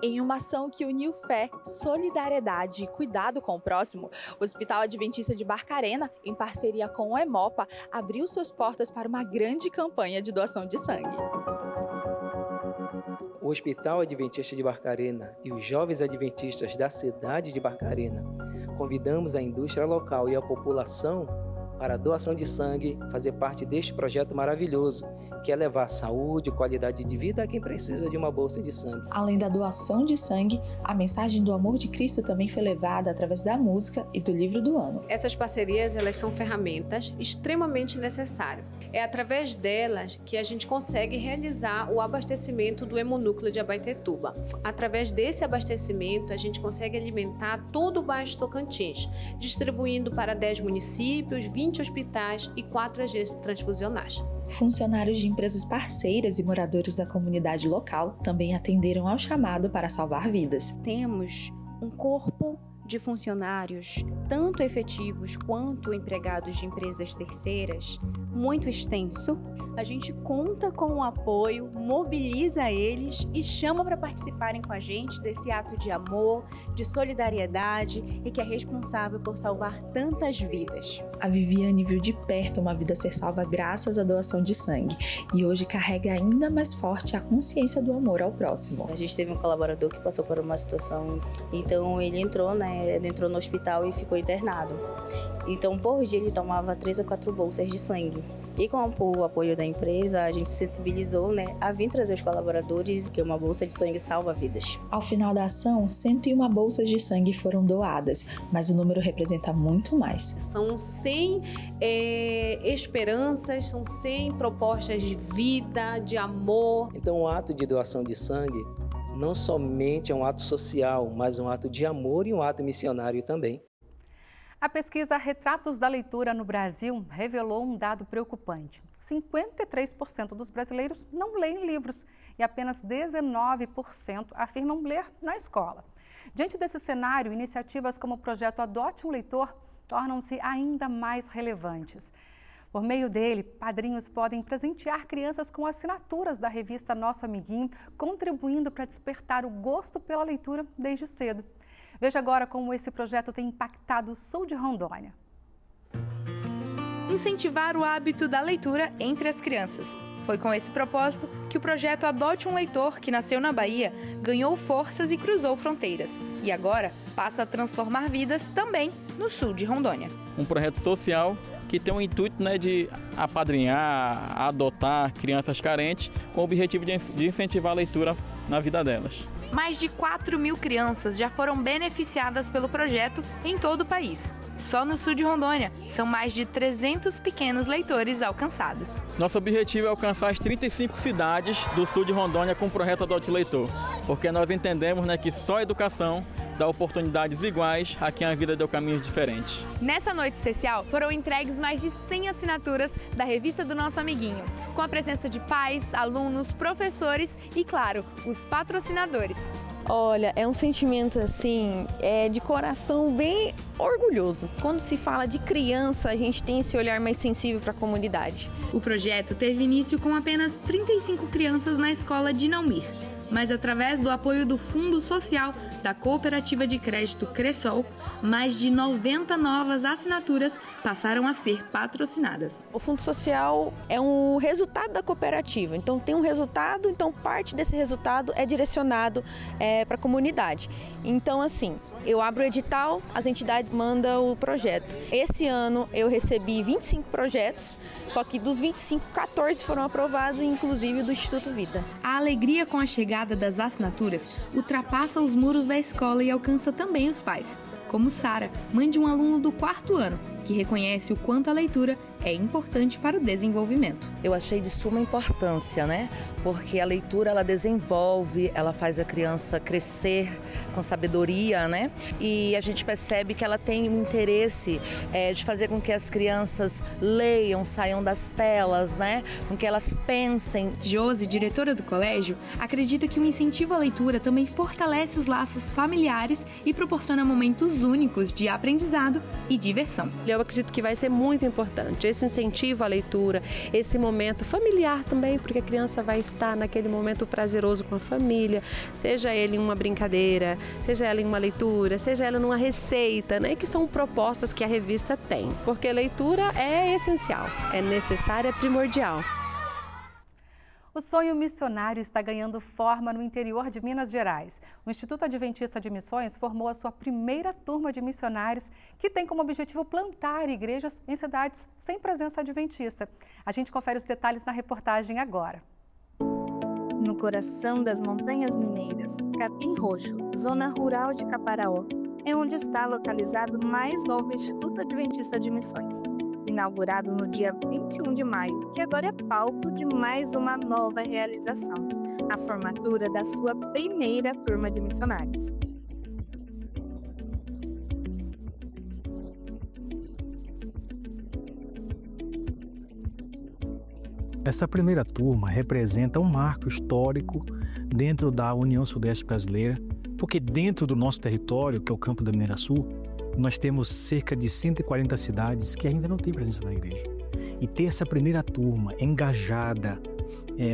Em uma ação que uniu fé, solidariedade e cuidado com o próximo, o Hospital Adventista de Barcarena, em parceria com o Hemopa, abriu suas portas para uma grande campanha de doação de sangue. o Hospital Adventista de Barcarena e os jovens adventistas da cidade de Barcarena, convidamos a indústria local e a população para a doação de sangue, fazer parte deste projeto maravilhoso, que é levar saúde e qualidade de vida a quem precisa de uma bolsa de sangue. Além da doação de sangue, a mensagem do amor de Cristo também foi levada através da música e do livro do ano. Essas parcerias, elas são ferramentas extremamente necessárias. É através delas que a gente consegue realizar o abastecimento do hemonúcleo de Abaetetuba. Através desse abastecimento, a gente consegue alimentar todo o Baixo Tocantins, distribuindo para 10 municípios, 20 hospitais e 4 agências transfusionais. Funcionários de empresas parceiras e moradores da comunidade local também atenderam ao chamado para salvar vidas. Temos um corpo de funcionários, tanto efetivos quanto empregados de empresas terceiras, muito extenso. A gente conta com o apoio, mobiliza eles e chama para participarem com a gente desse ato de amor, de solidariedade e que é responsável por salvar tantas vidas. A Viviane viu de perto uma vida ser salva graças à doação de sangue e hoje carrega ainda mais forte a consciência do amor ao próximo. A gente teve um colaborador que passou por uma situação, então ele entrou no hospital e ficou internado. Então, por dia, ele tomava 3 a 4 bolsas de sangue. E com o apoio da empresa, a gente se sensibilizou a vir trazer os colaboradores, que uma bolsa de sangue salva vidas. Ao final da ação, 101 bolsas de sangue foram doadas, mas o número representa muito mais. São 100 esperanças, são 100 propostas de vida, de amor. Então, o ato de doação de sangue não somente é um ato social, mas um ato de amor e um ato missionário também. A pesquisa Retratos da Leitura no Brasil revelou um dado preocupante. 53% dos brasileiros não leem livros e apenas 19% afirmam ler na escola. Diante desse cenário, iniciativas como o projeto Adote um Leitor tornam-se ainda mais relevantes. Por meio dele, padrinhos podem presentear crianças com assinaturas da revista Nosso Amiguinho, contribuindo para despertar o gosto pela leitura desde cedo. Veja agora como esse projeto tem impactado o sul de Rondônia. Incentivar o hábito da leitura entre as crianças. Foi com esse propósito que o projeto Adote um Leitor, que nasceu na Bahia, ganhou forças e cruzou fronteiras. E agora passa a transformar vidas também no sul de Rondônia. Um projeto social que tem o intuito de apadrinhar, adotar crianças carentes com o objetivo de incentivar a leitura na vida delas. Mais de 4.000 crianças já foram beneficiadas pelo projeto em todo o país. Só no sul de Rondônia, são mais de 300 pequenos leitores alcançados. Nosso objetivo é alcançar as 35 cidades do sul de Rondônia com o projeto Adote um Leitor, porque nós entendemos que só a educação dá oportunidades iguais a quem a vida deu caminhos diferentes. Nessa noite especial, foram entregues mais de 100 assinaturas da revista do Nosso Amiguinho, com a presença de pais, alunos, professores e, claro, os patrocinadores. Olha, é um sentimento assim, de coração bem orgulhoso. Quando se fala de criança, a gente tem esse olhar mais sensível para a comunidade. O projeto teve início com apenas 35 crianças na escola de Naumir, mas através do apoio do Fundo Social da Cooperativa de Crédito Cressol, mais de 90 novas assinaturas passaram a ser patrocinadas. O Fundo Social é um resultado da cooperativa, então tem um resultado, então parte desse resultado é direcionado para a comunidade. Então assim, eu abro o edital, as entidades mandam o projeto. Esse ano eu recebi 25 projetos, só que dos 25, 14 foram aprovados, inclusive do Instituto Vida. A alegria com a chegada das assinaturas ultrapassa os muros da escola e alcança também os pais, como Sara, mãe de um aluno do 4º ano, que reconhece o quanto a leitura é importante para o desenvolvimento. Eu achei de suma importância, Porque a leitura, ela desenvolve, ela faz a criança crescer com sabedoria, E a gente percebe que ela tem um interesse de fazer com que as crianças leiam, saiam das telas, Com que elas pensem. Josi, diretora do colégio, acredita que o incentivo à leitura também fortalece os laços familiares e proporciona momentos únicos de aprendizado e diversão. Eu acredito que vai ser muito importante esse incentivo à leitura, esse momento familiar também, porque a criança vai estar naquele momento prazeroso com a família, seja ele em uma brincadeira, seja ela em uma leitura, seja ela numa receita, que são propostas que a revista tem, porque leitura é essencial, é necessária, é primordial. O sonho missionário está ganhando forma no interior de Minas Gerais. O Instituto Adventista de Missões formou a sua primeira turma de missionários, que tem como objetivo plantar igrejas em cidades sem presença adventista. A gente confere os detalhes na reportagem agora. No coração das Montanhas Mineiras, Capim Roxo, zona rural de Caparaó, é onde está localizado o mais novo Instituto Adventista de Missões. Inaugurado no dia 21 de maio, que agora é palco de mais uma nova realização, a formatura da sua primeira turma de missionários. Essa primeira turma representa um marco histórico dentro da União Sudeste Brasileira, porque dentro do nosso território, que é o Campo da Mineira Sul, nós temos cerca de 140 cidades que ainda não têm presença na igreja. E ter essa primeira turma engajada,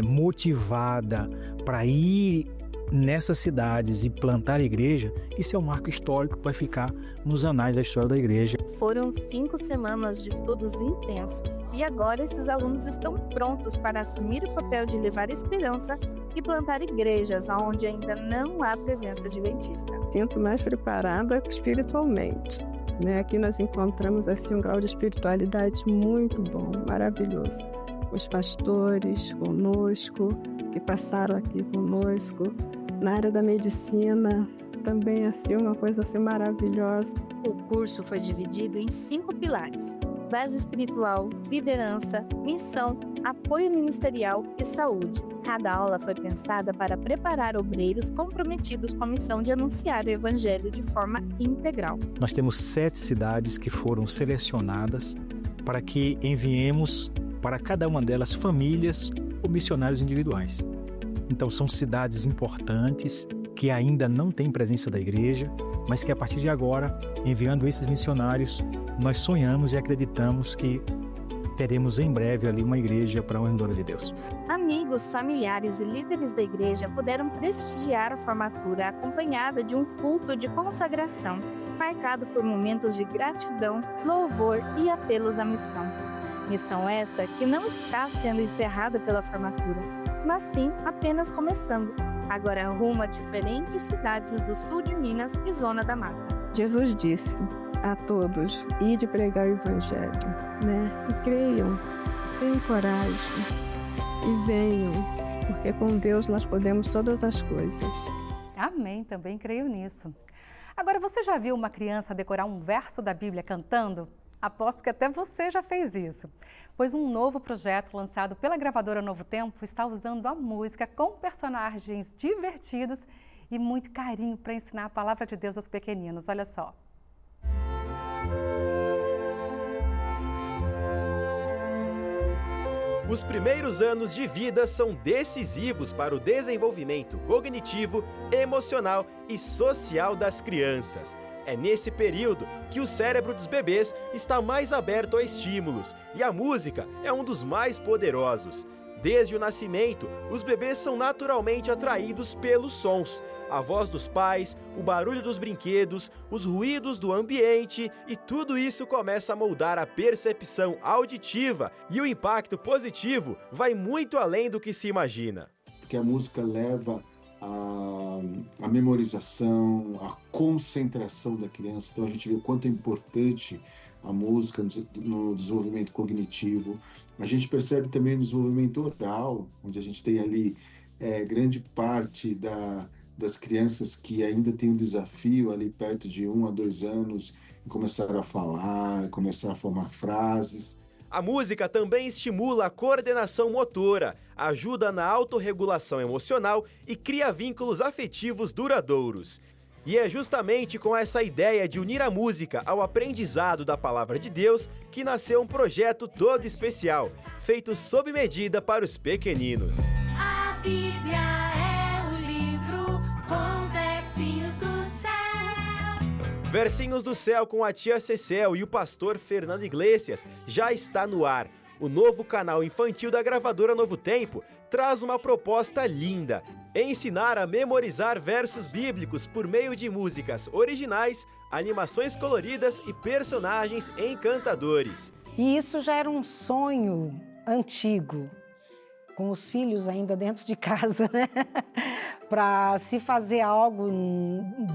motivada para ir nessas cidades e plantar a igreja, isso é um marco histórico que vai ficar nos anais da história da igreja. Foram 5 semanas de estudos intensos e agora esses alunos estão prontos para assumir o papel de levar esperança e plantar igrejas onde ainda não há presença adventista. Sinto mais preparada espiritualmente. Aqui nós encontramos assim, um grau de espiritualidade muito bom, maravilhoso. Os pastores conosco, que passaram aqui conosco, na área da medicina, também assim, uma coisa assim maravilhosa. O curso foi dividido em 5 pilares: base espiritual, liderança, missão, apoio ministerial e saúde. Cada aula foi pensada para preparar obreiros comprometidos com a missão de anunciar o evangelho de forma integral. Nós temos 7 cidades que foram selecionadas para que enviemos para cada uma delas famílias ou missionários individuais. Então são cidades importantes que ainda não têm presença da igreja, mas que a partir de agora, enviando esses missionários, nós sonhamos e acreditamos que teremos em breve ali uma igreja para a honra e glória de Deus. Amigos, familiares e líderes da igreja puderam prestigiar a formatura acompanhada de um culto de consagração, marcado por momentos de gratidão, louvor e apelos à missão. Missão esta que não está sendo encerrada pela formatura, mas sim apenas começando, agora rumo a diferentes cidades do sul de Minas e Zona da Mata. Jesus disse a todos, ide pregar o evangelho, E creiam, tenham coragem e venham, porque com Deus nós podemos todas as coisas. Amém, também creio nisso. Agora, você já viu uma criança decorar um verso da Bíblia cantando? Aposto que até você já fez isso, pois um novo projeto lançado pela gravadora Novo Tempo está usando a música com personagens divertidos e muito carinho para ensinar a palavra de Deus aos pequeninos. Olha só. Os primeiros anos de vida são decisivos para o desenvolvimento cognitivo, emocional e social das crianças. É nesse período que o cérebro dos bebês está mais aberto a estímulos e a música é um dos mais poderosos. Desde o nascimento, os bebês são naturalmente atraídos pelos sons. A voz dos pais, o barulho dos brinquedos, os ruídos do ambiente e tudo isso começa a moldar a percepção auditiva e o impacto positivo vai muito além do que se imagina. Porque a música leva a memorização, a concentração da criança. Então a gente vê o quanto é importante a música no desenvolvimento cognitivo. A gente percebe também no desenvolvimento oral, onde a gente tem ali grande parte das crianças que ainda tem um desafio ali perto de 1 a 2 anos em começar a falar, começar a formar frases. A música também estimula a coordenação motora, ajuda na autorregulação emocional e cria vínculos afetivos duradouros. E é justamente com essa ideia de unir a música ao aprendizado da Palavra de Deus que nasceu um projeto todo especial, feito sob medida para os pequeninos. A Bíblia é o livro com versinhos do céu. Versinhos do Céu com a tia Cecel e o pastor Fernando Iglesias já está no ar. O novo canal infantil da gravadora Novo Tempo traz uma proposta linda: ensinar a memorizar versos bíblicos por meio de músicas originais, animações coloridas e personagens encantadores. E isso já era um sonho antigo. com os filhos ainda dentro de casa, né? Para se fazer algo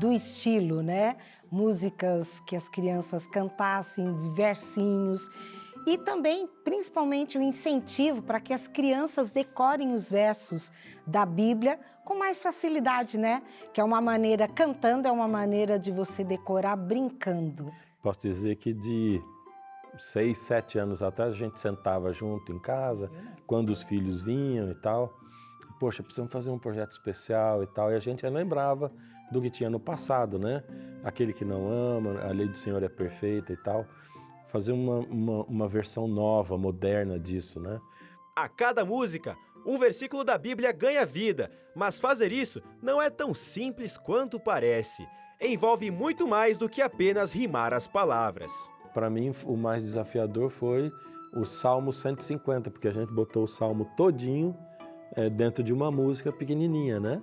do estilo, né? Músicas que as crianças cantassem, versinhos. E também, principalmente, o incentivo para que as crianças decorem os versos da Bíblia com mais facilidade, né? Que é uma maneira, cantando, é uma maneira de você decorar brincando. Posso dizer que de 6, 7 anos atrás a gente sentava junto em casa, quando os filhos vinham e tal. Poxa, precisamos fazer um projeto especial e tal. E a gente lembrava do que tinha no passado, né? Aquele que não ama, a lei do Senhor é perfeita e tal. Fazer uma versão nova, moderna disso, né? A cada música, um versículo da Bíblia ganha vida, mas fazer isso não é tão simples quanto parece. Envolve muito mais do que apenas rimar as palavras. Para mim, o mais desafiador foi o Salmo 150, porque a gente botou o Salmo todinho dentro de uma música pequenininha, né?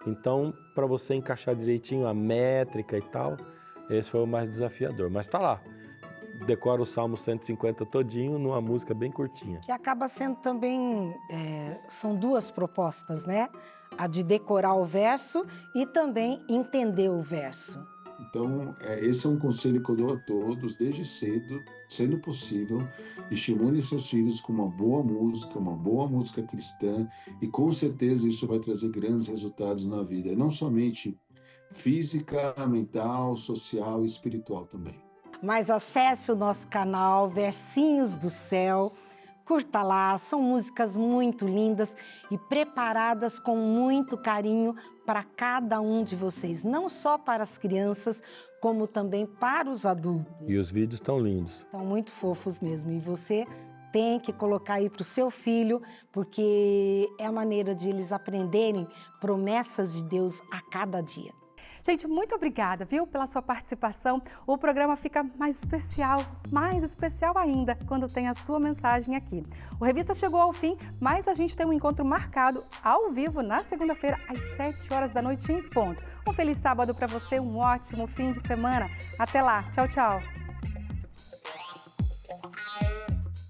Então, para você encaixar direitinho a métrica e tal, esse foi o mais desafiador. Mas tá lá. Decora o Salmo 150 todinho numa música bem curtinha. Que acaba sendo também, são duas propostas, né? A de decorar o verso e também entender o verso. Então, esse é um conselho que eu dou a todos, desde cedo, sendo possível, estimule seus filhos com uma boa música cristã, e com certeza isso vai trazer grandes resultados na vida, não somente física, mental, social e espiritual também. Mas acesse o nosso canal Versinhos do Céu, curta lá, são músicas muito lindas e preparadas com muito carinho para cada um de vocês, não só para as crianças, como também para os adultos. E os vídeos estão lindos. Estão muito fofos mesmo, e você tem que colocar aí para o seu filho, porque é a maneira de eles aprenderem promessas de Deus a cada dia. Gente, muito obrigada, viu, pela sua participação. O programa fica mais especial ainda, quando tem a sua mensagem aqui. O Revista chegou ao fim, mas a gente tem um encontro marcado ao vivo na segunda-feira, às 7 horas da noite em ponto. Um feliz sábado para você, um ótimo fim de semana. Até lá, tchau, tchau.